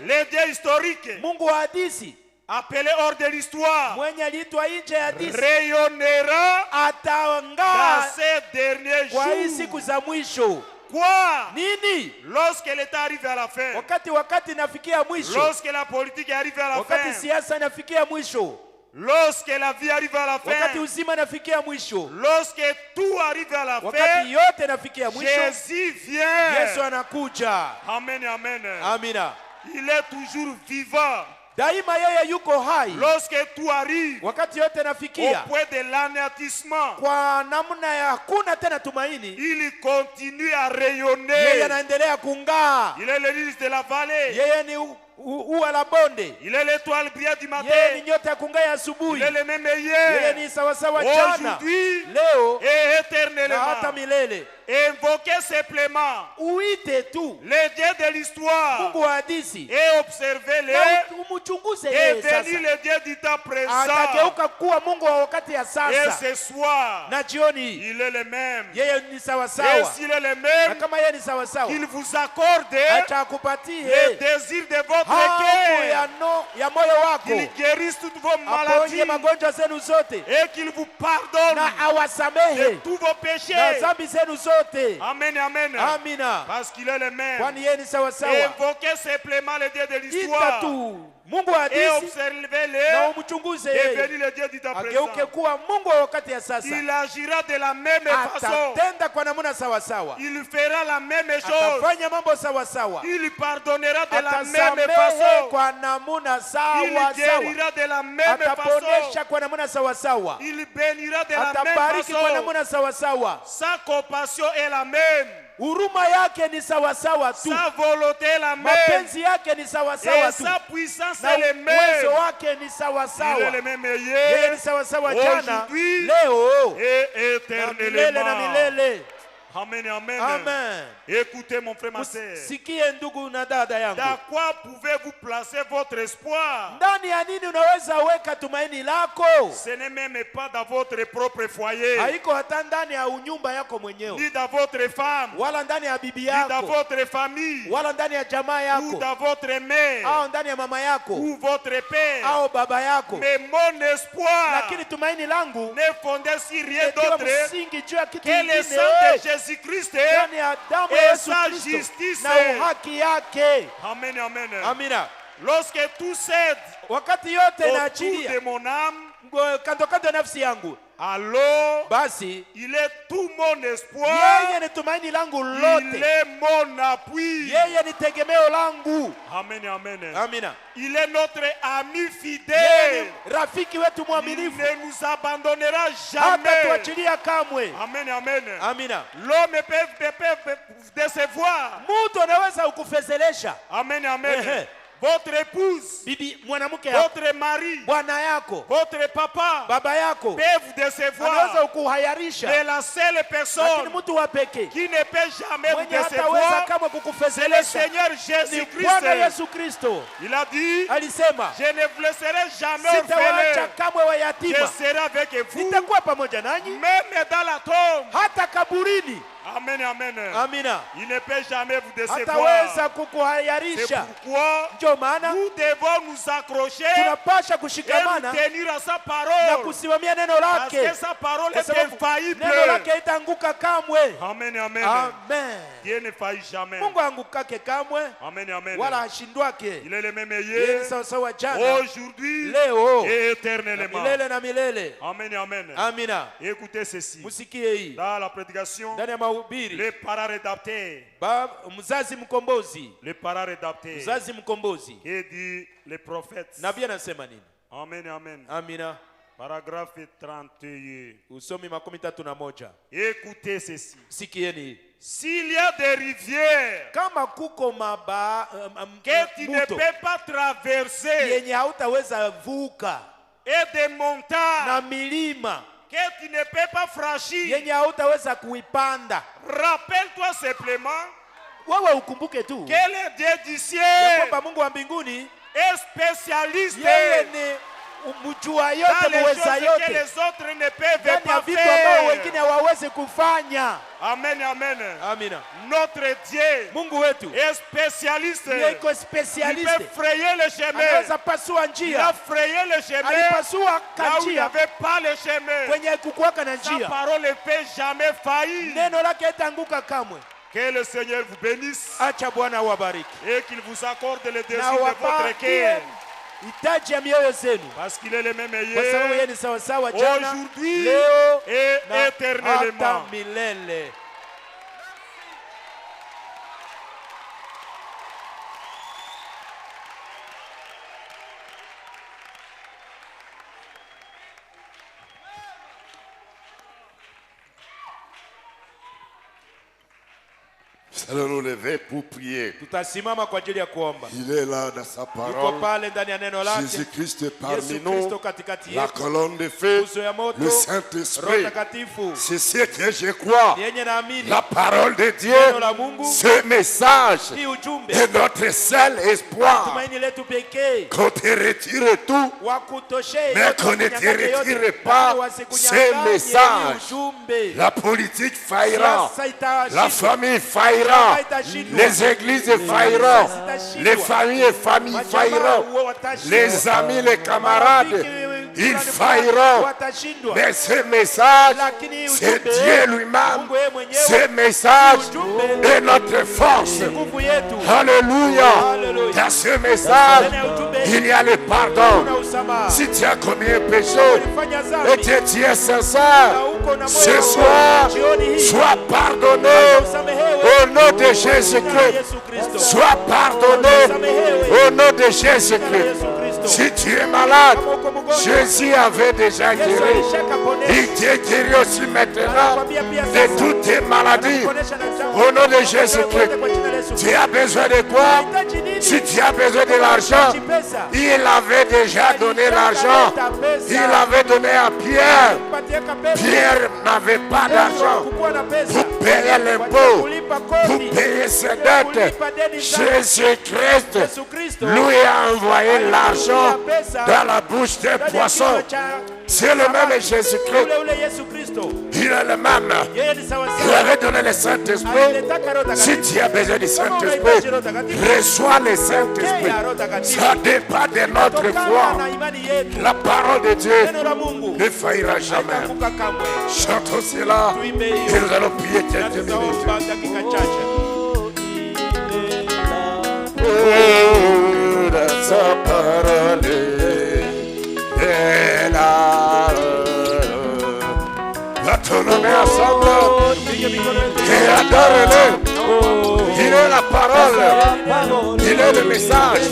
Les dieux historiques, appelé hors de l'histoire, rayonnera dans ces derniers jours. Quoi? Lorsqu'elle est arrivée à la fin, lorsque la politique est arrivée à la fin, lorsque la vie arrive à la fin, lorsque tout arrive à la fin, Jésus vient. Amen, amen. Il est toujours vivant. Lorsque tout arrive au point de l'anéantissement, il continue à rayonner. Il est le lys de la vallée. Il est l'étoile brillante du matin. Il est le même hier, aujourd'hui et éternellement. Invoquez simplement les dieux de l'histoire et observez-les et venir les dieux du temps présent. Et ce soir, il est le même. Et s'il est le même, qu'il vous accorde les désirs de votre cœur, qu'il guérisse toutes vos maladies et qu'il vous pardonne de tous vos péchés. Amen, amen. Parce qu'il est le même. Évoquez simplement le Dieu de l'histoire et observez-le devenu le Dieu du temps présent. Il agira de la même façon. Il fera la même chose. Il pardonnera de la même façon. Il guérira de la même façon. Il bénira de la même façon. Sa compassion est la même. Sa volonté est la même. Et sa puissance est la même. Il est le même hier, aujourd'hui et éternellement. Amen, amen. Amen. Écoutez mon frère, ma sœur. Dans quoi pouvez-vous placer votre espoir? Ce n'est même pas dans votre propre foyer, ni dans votre femme, ni dans votre famille, ou dans votre mère, ou votre père. Mais mon espoir n'est fondé sur rien d'autre que le sang de Jésus-Christ et sa justice. Amen, amen. Amina. Lorsque tout cède autour de mon âme, alors il est tout mon espoir, il est mon appui. Amen, amen. Amina. Il est notre ami fidèle. Il ne nous abandonnera jamais. Amen, amen. Amina. L'homme peut décevoir. Amen, amen. Votre épouse, votre mari, votre papa peuvent vous décevoir. Mais la seule personne qui ne peut jamais vous décevoir, c'est le Seigneur Jésus-Christ. Il a dit, je ne vous laisserai jamais orphelin. Je serai avec vous, même dans la tombe. Amen, amen. Amina. Il ne peut jamais vous décevoir. C'est pourquoi nous devons nous accrocher et nous tenir à sa parole. Parce que sa parole est infaillible. Amen, amen. Dieu ne faillit jamais. Amen, amen. Il est le même hier, aujourd'hui et éternellement. Amen, amen. Écoutez ceci. Dans la prédication, les pararédaptés. Les pararédaptés. Et dit les prophètes. Amen, amen. Amina. Paragraphe 31. Écoutez ceci. S'il y a des rivières que tu ne peux pas traverser et des montagnes que tu ne peux pas franchir, rappelle-toi simplement que le Dieu du ciel est spécialiste dans les choses que les autres ne peuvent pas faire. Amen, amen. Notre Dieu est spécialiste. Il peut frayer le chemin. Il a frayé le chemin là où il n'y avait pas le chemin. Sa parole ne fait jamais faillir. Que le Seigneur vous bénisse et qu'il vous accorde le désir de votre cœur. Parce qu'il est le même hier, aujourd'hui et éternellement. Nous allons nous lever pour prier. Il est là dans sa parole. Jésus-Christ est parmi nous. La colonne de feu, le Saint-Esprit. C'est ce que je crois. La parole de Dieu, ce message est notre seul espoir. Qu'on te retire tout, mais qu'on ne te retire pas ce message. La politique faillira, la famille faillira, faillira. Les églises failliront. Les familles failliront. Les amis, les camarades, ils failliront. Mais ce message, c'est Dieu lui-même. Ce message est notre force. Alléluia. Dans ce message, il y a le pardon. Si tu as commis un péché et que tu es sincère, ce soir, sois pardonné au nom de Jésus-Christ. Sois pardonné au nom de Jésus-Christ. Si tu es malade, Jésus avait déjà guéri. Il te guérit aussi maintenant de toutes tes maladies. Au nom de Jésus-Christ. Tu as besoin de quoi? Si tu as besoin de l'argent, il avait déjà donné l'argent. Il avait donné à Pierre. Pierre n'avait pas d'argent pour payer l'impôt, pour payer ses dettes. Jésus-Christ lui a envoyé l'argent dans la bouche des poissons. C'est le même Jésus-Christ. Il est le même. Il avait donné le Saint-Esprit. Si tu as besoin du Saint-Esprit, reçois le Saint-Esprit. Ça dépend de notre foi. La parole de Dieu ne faillira jamais. Chantons cela et nous allons prier quelques minutes. Sa parole est là. Va te nommer ensemble et adore-le. Il est la parole, il est le message.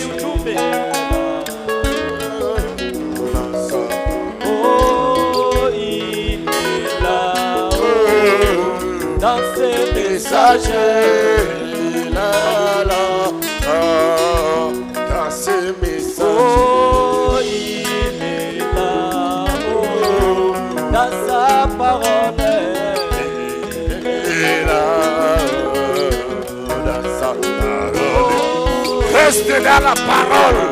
Oh, il est là. Dans ce message, il est là. Oh, il est là, oh, dans sa parole. Il est là, dans sa parole. Reste dans la parole.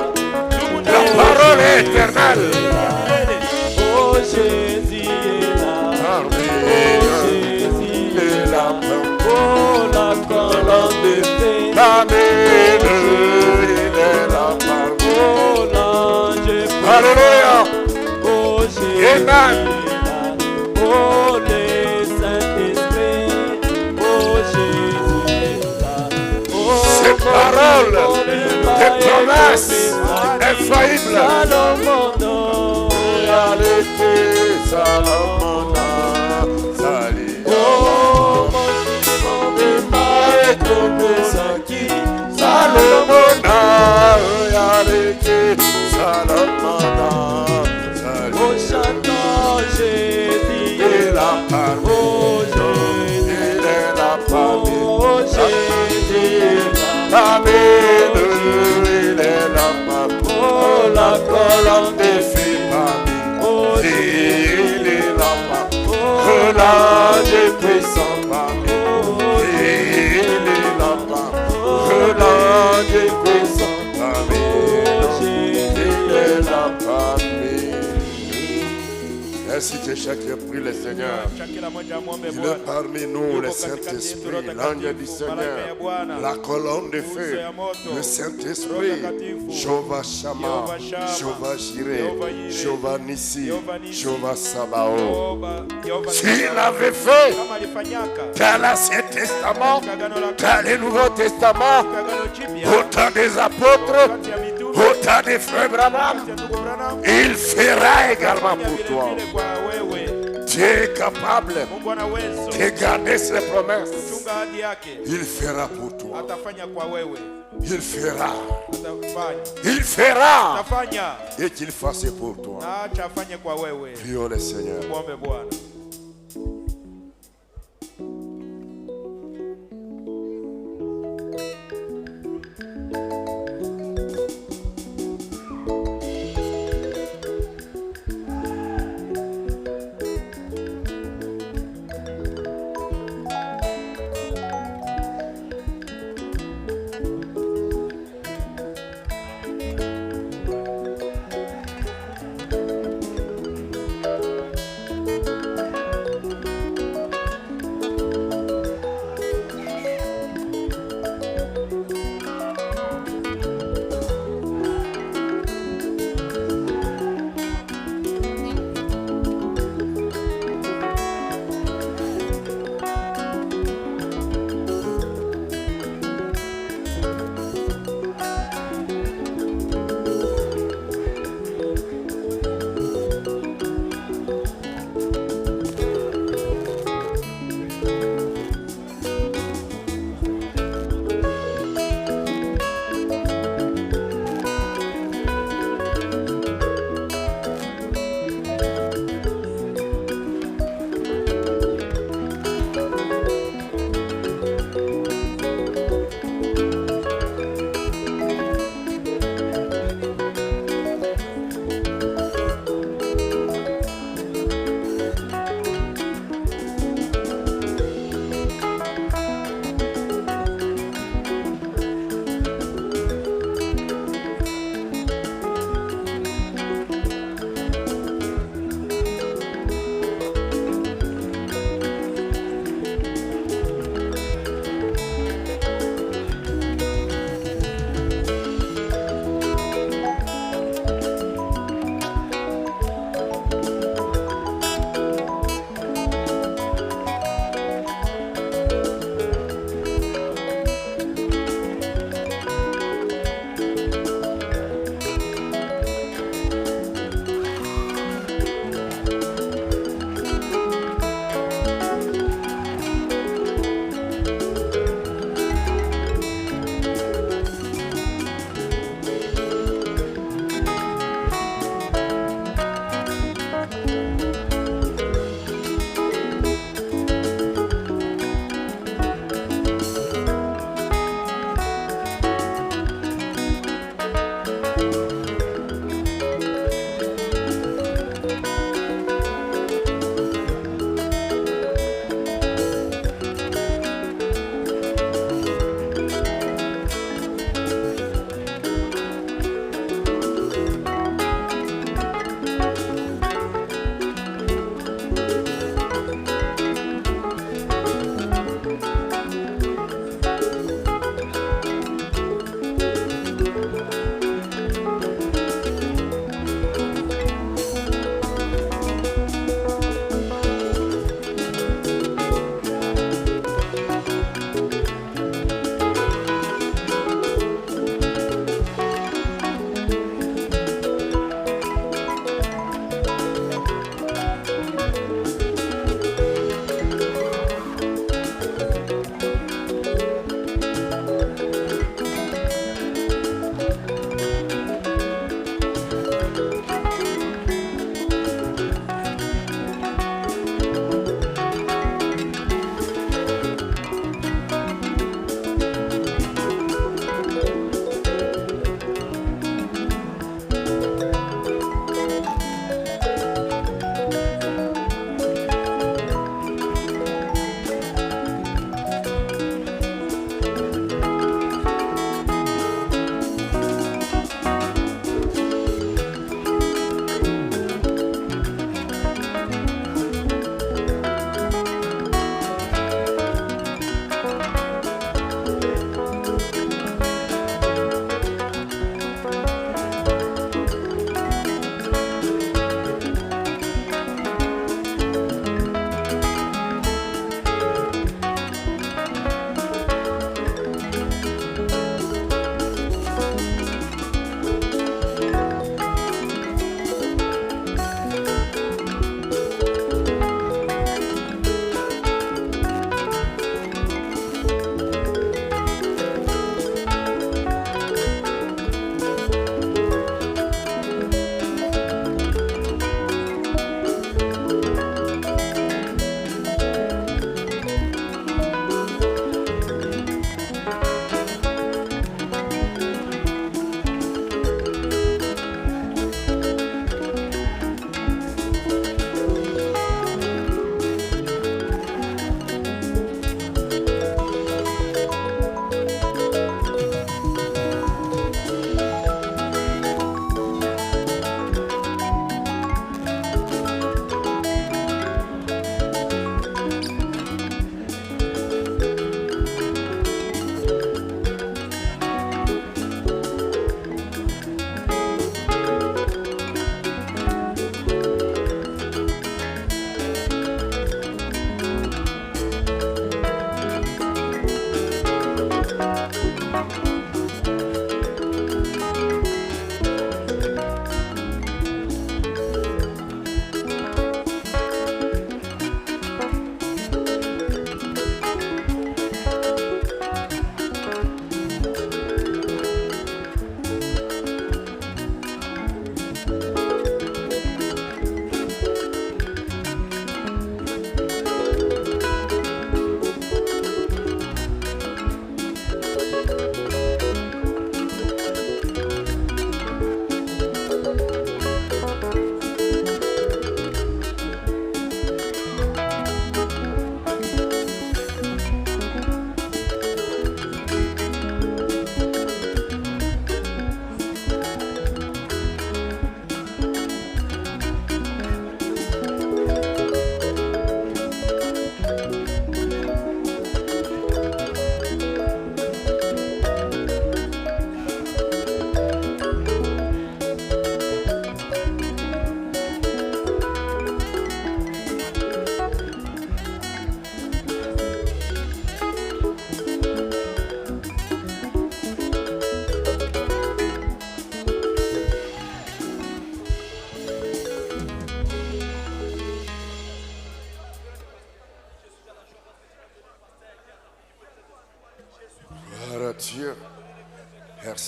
La parole est éternelle. Oh, Jésus est là. Oh, Jésus est là. Oh, la colonne de paix. Amen. Alléluia. Oh Jésus, Amen. Oh le Saint-Esprit, oh Jésus, ces paroles, des promesses infaillibles. Réalité, Salomona, Sali. Oh mon Dieu, Salomona, réalité, Salomona. Oh chantant Jésus est la parole. Oh Jésus est la parole. Oh Jésus est la Amen. Il est la parole. Oh la colonne des filles. Oh il est la parole. L'ange est puissant parmi. Il est la parole. L'ange est puissant parmi. Ainsi que chacun prie le Seigneur. Il est parmi nous le Saint-Esprit, l'ange du Seigneur, la colonne de feu, le Saint-Esprit, Jéhovah Shammah, Jéhovah Jireh, Jéhovah Nissi, Jéhovah Sabaoth. S'il avait fait dans l'Ancien Testament, dans le Nouveau Testament, au temps des apôtres, au temps des frères Branham, il fera également pour toi. Tu es capable de garder ses promesses. Il fera pour toi. Il fera. Il fera. Et qu'il fasse pour toi. Prions le Seigneur.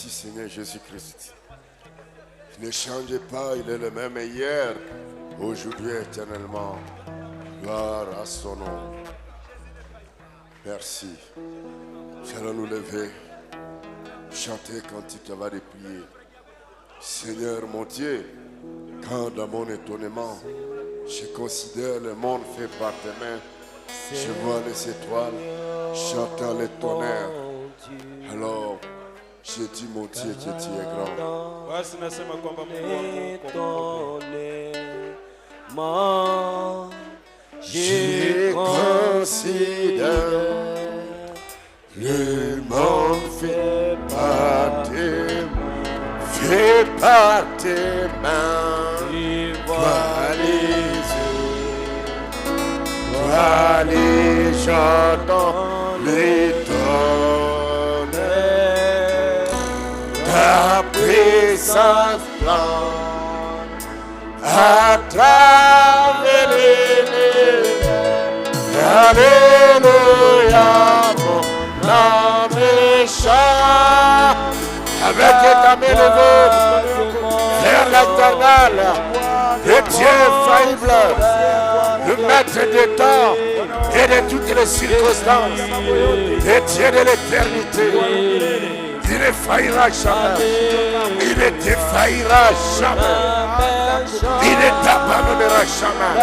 Merci Seigneur Jésus-Christ. Ne changez pas, il est le même hier, aujourd'hui, éternellement. Gloire à son nom. Merci. Nous allons nous lever, chanter quand il te va prier. Seigneur mon Dieu, quand dans mon étonnement, je considère le monde fait par tes mains, je vois les étoiles chantant les tonnerres. Alors, je dis mon Dieu que tu es grand. Je considère le monde fait par tes mains. Toi les chantants, les tonnerres, ta puissance plane à travers les Alléluia, mon âme chante avec ta main levée vers l'éternel, le Dieu infaillible, le maître des temps et de toutes les circonstances, le Dieu de l'éternité. Il ne faillira jamais, il ne défaillira jamais, il ne t'abandonnera jamais.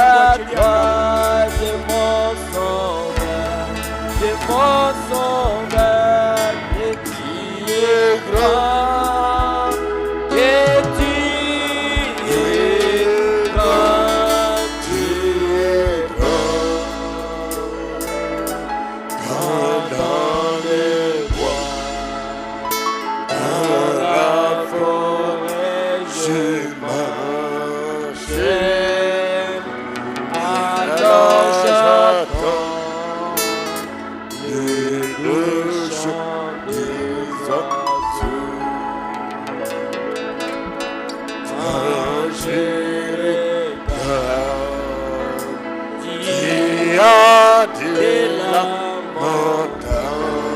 Mon sauveur, et qui est grand, et tu es grand, quand dans les bois, dans la forêt, je marchais, alors j'attends. De la montagne,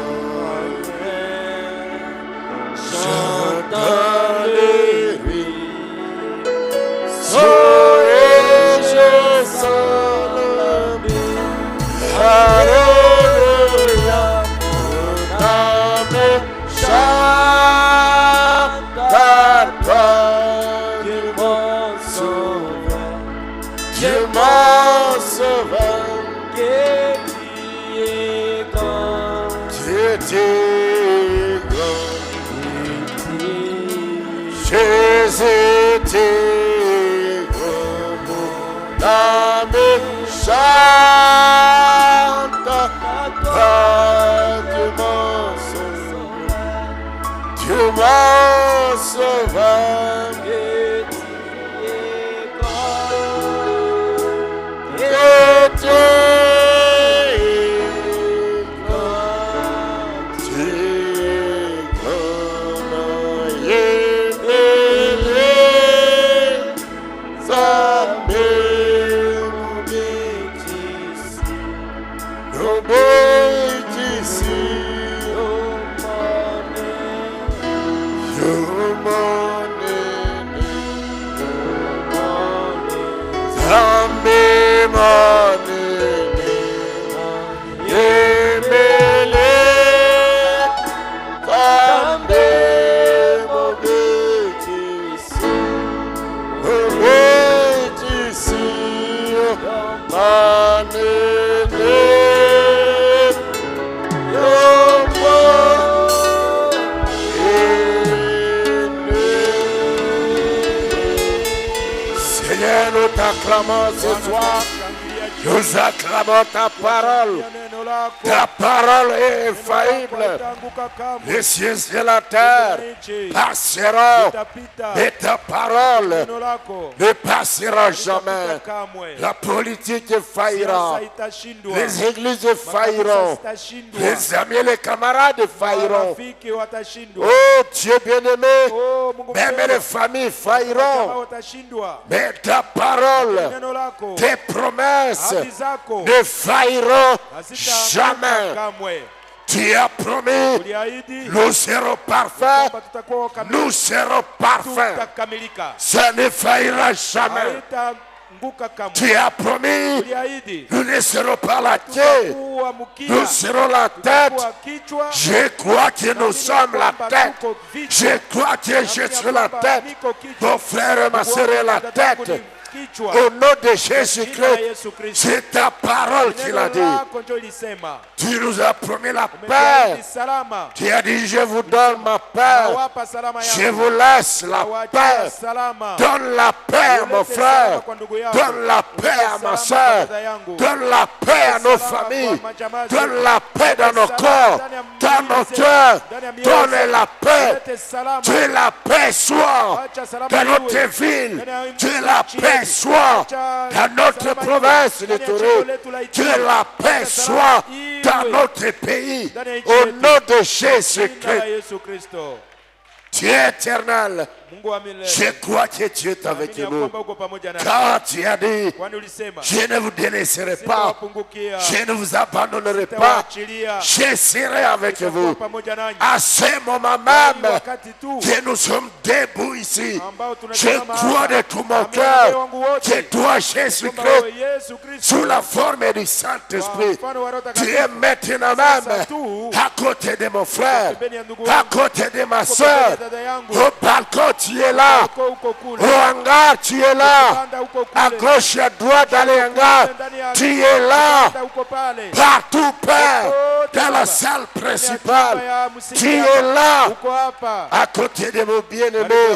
j'entends les rires, et je sens le bien. Alléluia, mon âme chante à toi, Dieu mon sauveur, Dieu mon sauveur. Jésus t'es grand, mon âme chante à Dieu mon sauveur, Dieu mon sauveur. Acclamons ce soir, nous acclamons ta parole. Ta parole est infaillible. Les cieux et la terre passeront, et ta parole ne passera jamais. La politique faillira, les églises failliront, les amis et les camarades failliront. Oh Dieu bien-aimé, même les familles failliront. Mais ta parole, tes promesses ne failliront jamais. Tu as promis, nous serons parfaits, nous serons parfaits. Ça ne faillira jamais. Tu as promis, nous ne serons pas la tête, nous serons la tête. Je crois que nous sommes la tête. Je crois que je suis la tête. Mon frère et ma soeur est la tête. Au nom de Jésus-Christ, c'est ta parole qu'il a dit. Tu nous as promis la paix. Tu as dit, je vous donne ma paix. Je vous laisse la paix. Donne la paix à mon frère. Donne la paix à ma soeur. Donne la paix à nos familles. Donne la paix dans nos corps, dans nos cœurs. Donne la paix. Tu es la paix soit dans notre ville. Tu es la paix soit dans notre province de Touré. Que la paix soit dans notre pays. Au nom de Jésus-Christ. Tu es éternel. Je crois que tu es avec nous. Car tu as dit, je ne vous délaisserai pas. Je ne vous abandonnerai pas. Je serai avec vous. À ce moment même que nous sommes debout ici, je crois de tout mon cœur que toi, Jésus-Christ, sous la forme du Saint-Esprit, tu es maintenant même à côté de mon frère, à côté de ma soeur, au balcon. Tu es là, au hangar, tu es là, à gauche et à droite dans les hangars, tu es là, partout, Père, dans la salle principale, tu es là, à côté de mon bien-aimé,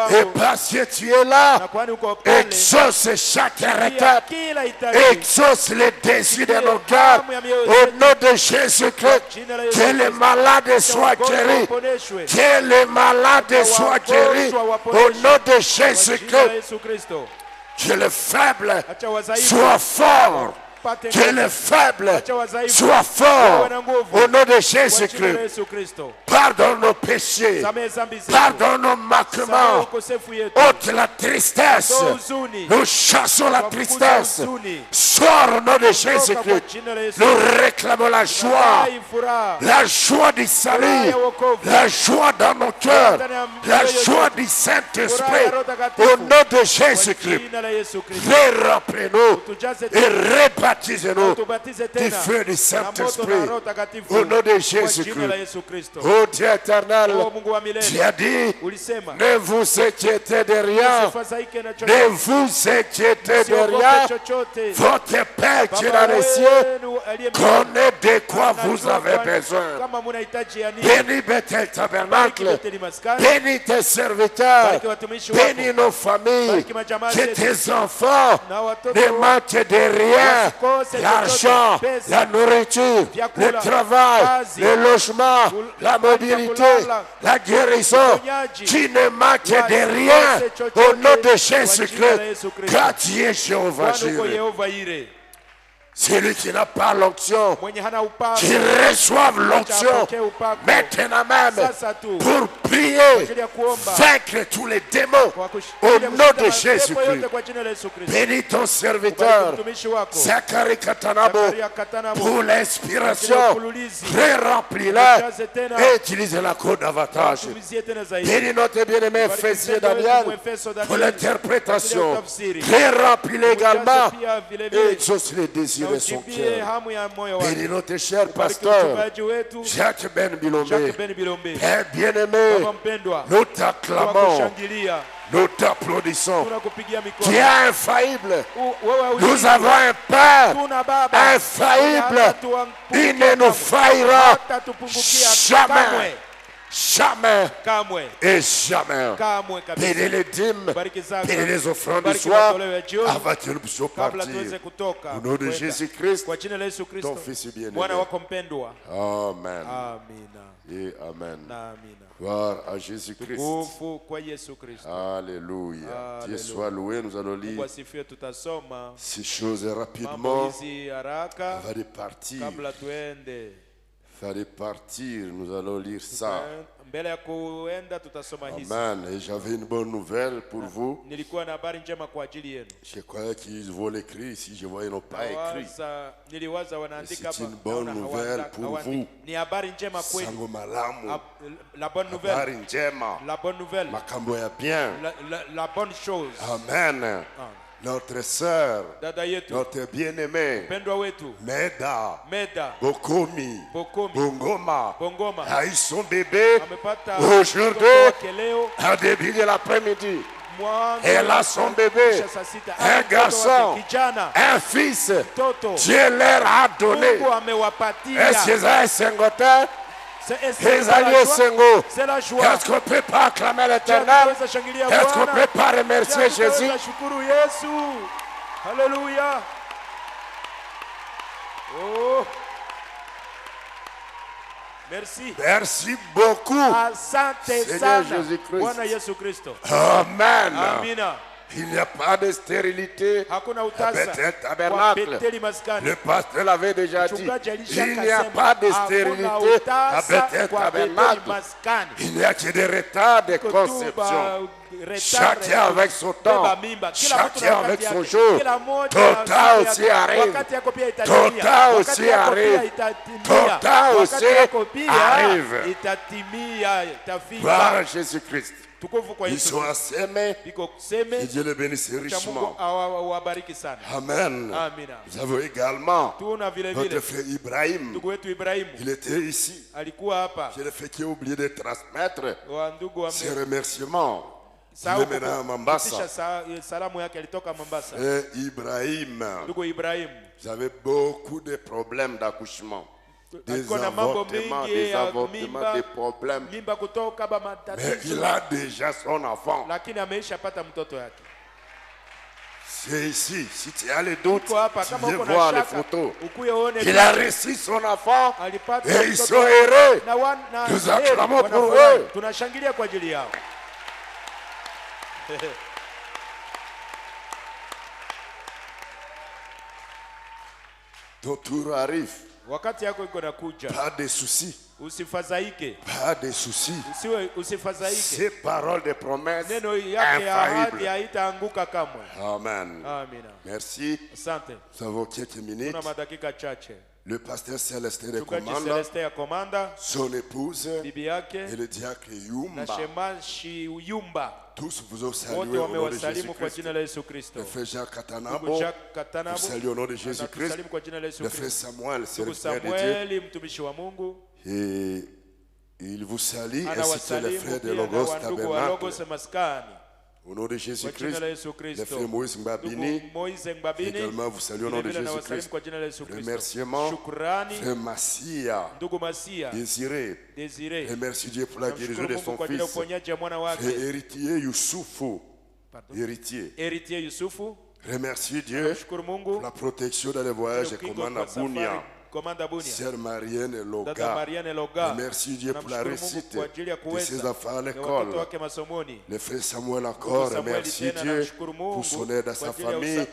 et parce que tu es là, exauce chaque requête, exauce les désirs de nos cœurs, au nom de Jésus-Christ, que les malades soient guéris, que les malades soient guéris. Au nom de Jésus-Christ, que le faible soit fort. Que le faible soit fort. Au nom de Jésus-Christ. Pardonne nos péchés. Pardonne nos manquements. Ôte la tristesse. Nous chassons la tristesse. Sors au nom de Jésus-Christ. Nous réclamons la joie. La joie du salut. La joie dans nos cœurs. La joie du Saint-Esprit. Au nom de Jésus-Christ. Remplis-nous et baptisez-nous du feu du Saint-Esprit. Au nom de Jésus-Christ. Oh Dieu éternel, tu as dit, ne vous inquiétez de rien. Ne vous inquiétez de rien. Votre Père qui est dans les cieux connaît de quoi vous avez besoin. Bénis Bethel Tabernacle. Bénis tes serviteurs. Bénis nos familles. Que tes enfants ne manquent de rien. L'argent, la nourriture, le travail, le logement, la mobilité, la guérison, qui ne manque de rien au nom de Jésus-Christ, car tu es Jéhovah Jireh. Celui qui n'a pas l'onction, qui reçoive l'onction maintenant même pour prier, vaincre tous les démons au nom de Jésus-Christ. Bénis ton serviteur, Zachary Katanabo, pour l'inspiration, remplis-la et utilise-la comme davantage. Bénis notre bien-aimé Fessier Daniel pour l'interprétation, remplis-la également et exauce les désirs de son cœur. Bénis notre cher pasteur Jacques Ben Bilombe. Père bien-aimé, nous t'acclamons, nous t'applaudissons. Tu es infaillible. Nous avons un Père infaillible. Il ne nous faillira jamais. Jamais et jamais. Bénis les dîmes, bénis les offrandes du soir, avant que nous puissions partir. Au nom de Jésus-Christ, ton Fils bien-aimé. Amen. Et amen. Gloire à Jésus-Christ. Alléluia. Dieu soit loué. Nous allons lire ces choses rapidement. On va repartir fallait partir, nous allons lire ça. Amen. Et j'avais une bonne nouvelle pour vous. Je croyais qu'ils vont l'écrire ici, je voyais non pas écrit. C'est une bonne nouvelle pour vous. Sango malamu. La bonne nouvelle. Makambo ya bien. La bonne chose. Amen. Notre sœur, notre bien-aimée, Meda, Bokomi, Bongoma, a eu son bébé aujourd'hui, à début de l'après-midi. Elle a son bébé, un garçon, un fils. Dieu leur a donné. Est-ce que c'est Sengotin? Est-ce qu'on ne peut pas acclamer l'Éternel? Est-ce qu'on ne peut pas remercier Jésus? Alléluia. Oh. Merci. Merci beaucoup. Seigneur Jésus-Christ. Amen. Amina. Il n'y a pas de stérilité à Bethel Tabernacle. Le pasteur l'avait déjà dit. Il n'y a pas de stérilité à Bethel Tabernacle. Il n'y a que des retards de conception. Chacun avec son temps, chacun avec son jour. Tota aussi arrive. Tota aussi arrive. Tota aussi arrive. Gloire à Jésus-Christ. Ils sont assémés. Et Dieu les bénisse richement. Amen. Nous avons également notre frère Ibrahim. Il était ici. Je l'ai fait oublier de transmettre ses remerciements. Il est maintenant à Mombasa. Et Ibrahim, vous avez beaucoup de problèmes d'accouchement. Des avortements, des problèmes. Mais il a déjà son enfant. C'est ici. Si tu as les doutes, tu viens voir les photos. Il a reçu son enfant et ils sont heureux. Nous acclamons pour eux. Ton tour arrive. Pas de soucis. Pas de soucis. Ces paroles de promesses infaillibles. Amen. Merci. Nous avons quelques minutes. Le pasteur Célestin recommande son épouse et le diacre Yumba. Tous vous saluez au nom de Jésus-Christ. Le frère Jacques Katanabo, vous saluez au nom de Jésus-Christ. Le frère Samuel, serviteur de Dieu. Et il vous salue, ainsi que le frère de Logos Tabernacle. Au nom de Jésus-Christ, le frère Moïse Mbabini, également vous saluez au nom de Jésus-Christ. Remerciements, frère Massia, Désiré, remercie Dieu pour la guérison de son fils. Frère héritier Youssoufou, héritier Youssoufou, remercie Dieu pour la protection dans les voyages et commande à Bounia. Sœur Marianne Loga, remercie Dieu pour la réussite de ses enfants à l'école. Le frère Samuel encore, remercie Dieu pour son aide à sa famille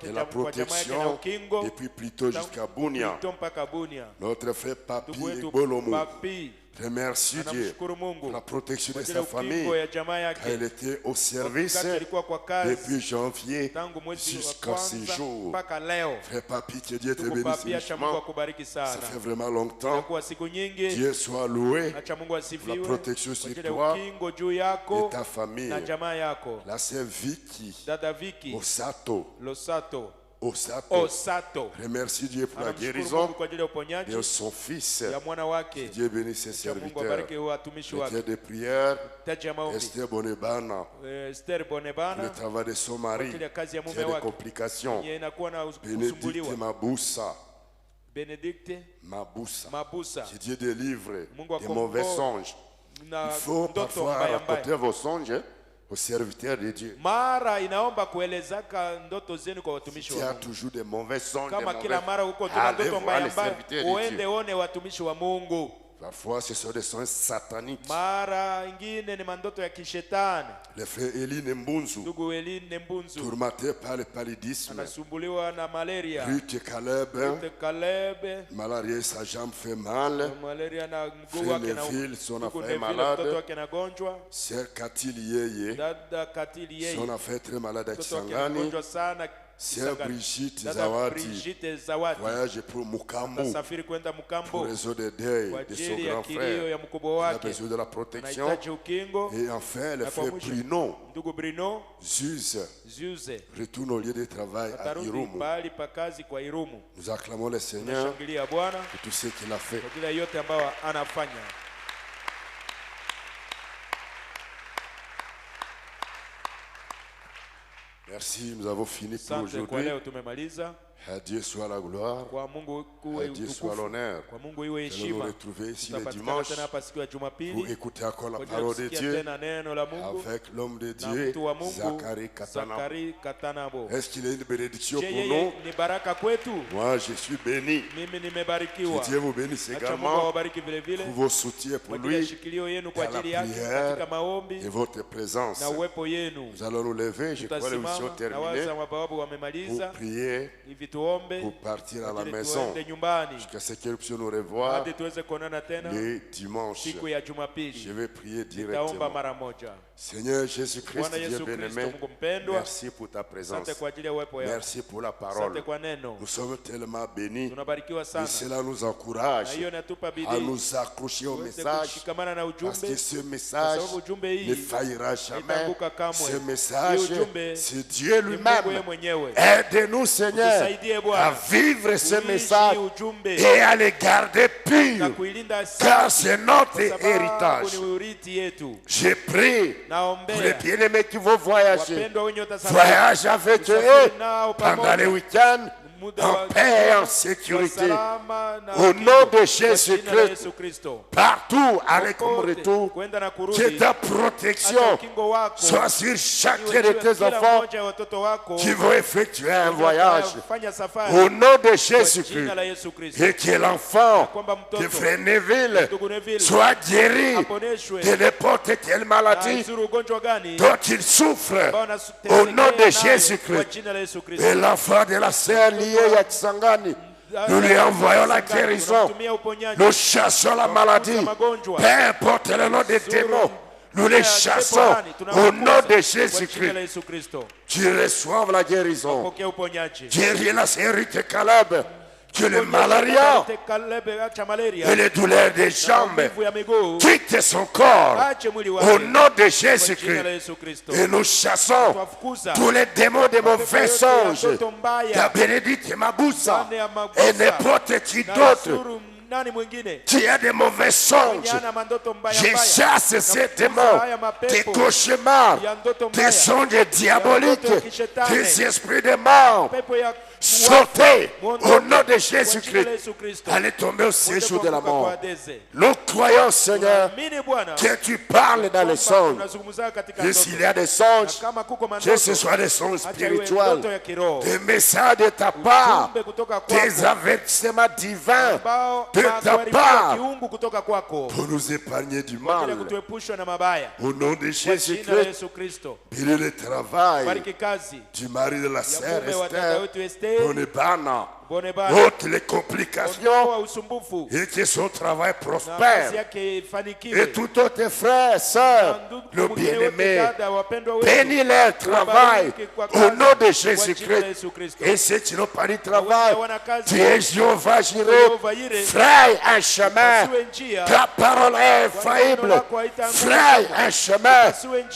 et la protection depuis plutôt jusqu'à Bounia. Notre frère Papi Bolomo, remercie Dieu pour la protection de sa famille. Elle était au service depuis janvier jusqu'à ce jour. Frère Papi, que Dieu te bénisse richement. Ça fait vraiment longtemps. Dieu soit loué pour la protection sur toi et ta famille. La sœur Vicky Osato. Remercie Dieu pour la guérison de son fils. Que Dieu bénisse ses serviteurs. Terre de prière, Esther Bonebana. Le travail de son mari. Terre de complications. Bénédicte Maboussa. Que Dieu délivre des mauvais songes. Il faut parfois raconter vos songes aux serviteurs de Dieu. Il y a toujours des mauvais songes, allez voir les serviteurs de Dieu. Parfois, ce sont des songes sataniques. Mara ingine ni mandoto ya kishetani. Le frère Eli Nembunzu, ndugu Eli Nembunzu, tourmenté par le paludisme. Anasumbuliwa na malaria. Rute Caleb, malaria, sa jambe fait mal. Malaria na mguu wake na son affaire malade. Mtoto wake anagonjwa. Sœur Katili Yeye, dada Katili Yeye, son affaire très malade à Kisangani. Sœur Brigitte Zawadi, voyage pour Mukambo, pour réseau de deuil de son grand frère. Il a besoin de la protection. Et enfin, le frère Bruno Zuse retourne au lieu de travail à Irumu. Nous acclamons le Seigneur pour tout ce qu'il a fait. Merci, nous avons fini pour aujourd'hui. À Dieu soit la gloire, à Dieu soit l'honneur. Nous allons nous retrouver ici le dimanche pour écouter encore la parole de Dieu avec l'homme de Dieu, Zachary Katanabo. Est-ce qu'il y a une bénédiction pour nous? Moi, je suis béni. Que Dieu vous bénisse également pour vos soutiens pour lui, pour la prière et votre présence. Nous allons nous lever, je crois les missions terminées, pour prier, pour partir à la maison, jusqu'à ce que nous puissions nous revoir le dimanche. Je vais prier directement. Seigneur Jésus-Christ, Dieu bien-aimé, merci pour ta présence. Merci pour la parole. Nous sommes tellement bénis. Et cela nous encourage à nous accrocher au message, parce que ce message ne faillira jamais. Ce message, c'est Dieu lui-même. Aide-nous, Seigneur, à vivre ce message et à le garder pur, car c'est notre héritage. Je prie pour les bien-aimés qui vont voyager. Voyage avec eux pendant les week-ends, en paix et en sécurité. Au nom de Jésus-Christ, partout, aller comme retour, que ta protection soit sur chacun de tes enfants qui vont effectuer un voyage. Au nom de Jésus-Christ, et que l'enfant de Frère Neville soit guéri de n'importe quelle maladie dont il souffre. Au nom de Jésus-Christ, et l'enfant de la sœur Yatsangani, nous lui envoyons la guérison. Nous chassons la maladie. Peu importe le nom des démons, nous les chassons au nom de Jésus-Christ. Tu reçoives la guérison. Guéris la sérité Caleb. Que le malaria et les douleurs des jambes quittent son corps au nom de Jésus-Christ. Et nous chassons tous les démons de mauvais songes, la bénédicte Mabusa et n'importe qui d'autre qui a des mauvais songes. Je chasse ces démons, des cauchemars, des songes diaboliques, des esprits de mort. Sortez au nom de Jésus-Christ. Allez tomber au séjour de la mort. Nous croyons, Seigneur, que tu parles dans les songes. Et s'il y a des songes, que ce soit des songes spirituels, des messages de ta part, des avertissements divins de ta part, pour nous épargner du mal. Au nom de Jésus-Christ, bénis le travail du mari de la sœur Esther. Bonebana, ôte les complications et que son travail prospère. Et tous tes frères, sœurs, nos bien-aimés, bénis leur travail au nom de Jésus-Christ. Et ceux qui n'ont pas de travail, tu es Jéhovah Jireh, fraye un chemin. Ta parole est infaillible. Fraye un chemin.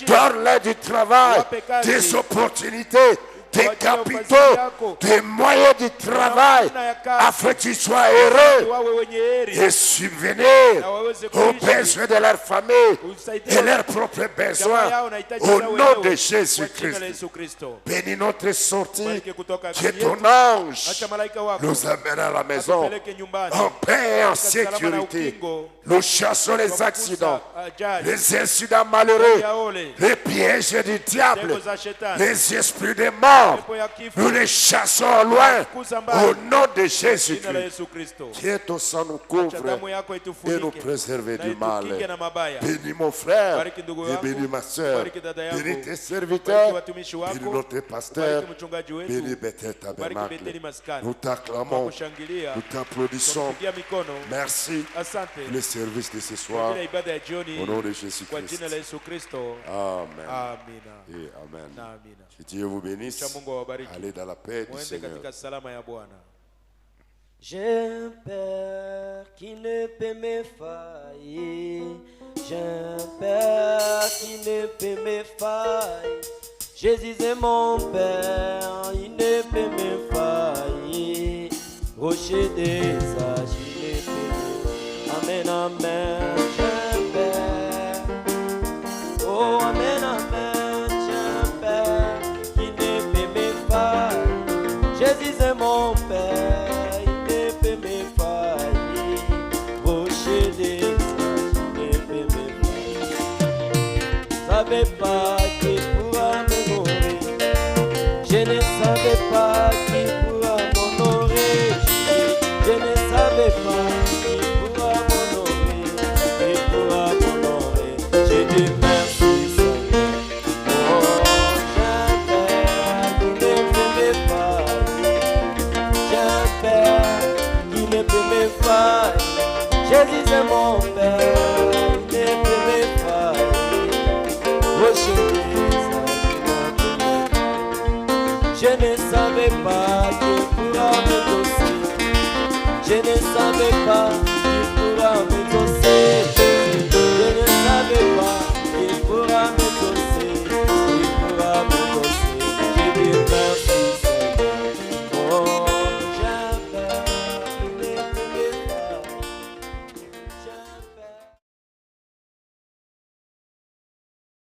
Donne-leur du travail, des opportunités, des capitaux, des moyens de travail, afin qu'ils soient heureux et subvenir aux besoins de leur famille et leurs propres besoins. Au nom de Jésus-Christ, bénis notre sortie, que ton ange nous amène à la maison en paix et en sécurité. Nous chassons les accidents, les incidents malheureux, les pièges du diable, les esprits de mort. mort, nous les chassons loin au nom de Jésus-Christ. Qui est au sang nous couvre et nous préserver du mal. Bénis mon frère et bénis ma soeur. Bénis tes serviteurs, bénis notre pasteur, bénis Bethel Tabernacle. Nous t'acclamons, nous t'applaudissons. Merci pour le service de ce soir. Au nom de Jésus-Christ. Amen. Et amen. Que Dieu vous bénisse. Allez dans la paix du Seigneur. J'ai un Père qui ne peut m'effailler. J'ai un Père qui ne peut m'effailler. Jésus est mon Père, il ne peut m'effailler. Rocher des âges, il ne peut m'effailler. Amen, amen. J'ai un Père. Oh, amen, amen. J'ai un Père qui ne peut m'effailler. Jésus est mon Père. Je ne savais pas qui pourra m'honorer. Je ne savais pas qui pourra m'honorer. Je ne savais pas qui pourra m'honorer. Qui pourra m'honorer. J'ai dit merci Seigneur. Oh, j'ai un Père qui ne peut m'effailler. J'ai un Père qui ne peut m'effailler. Jésus est mon Père. Je ne savais pas qui pourra me doser. Je ne savais pas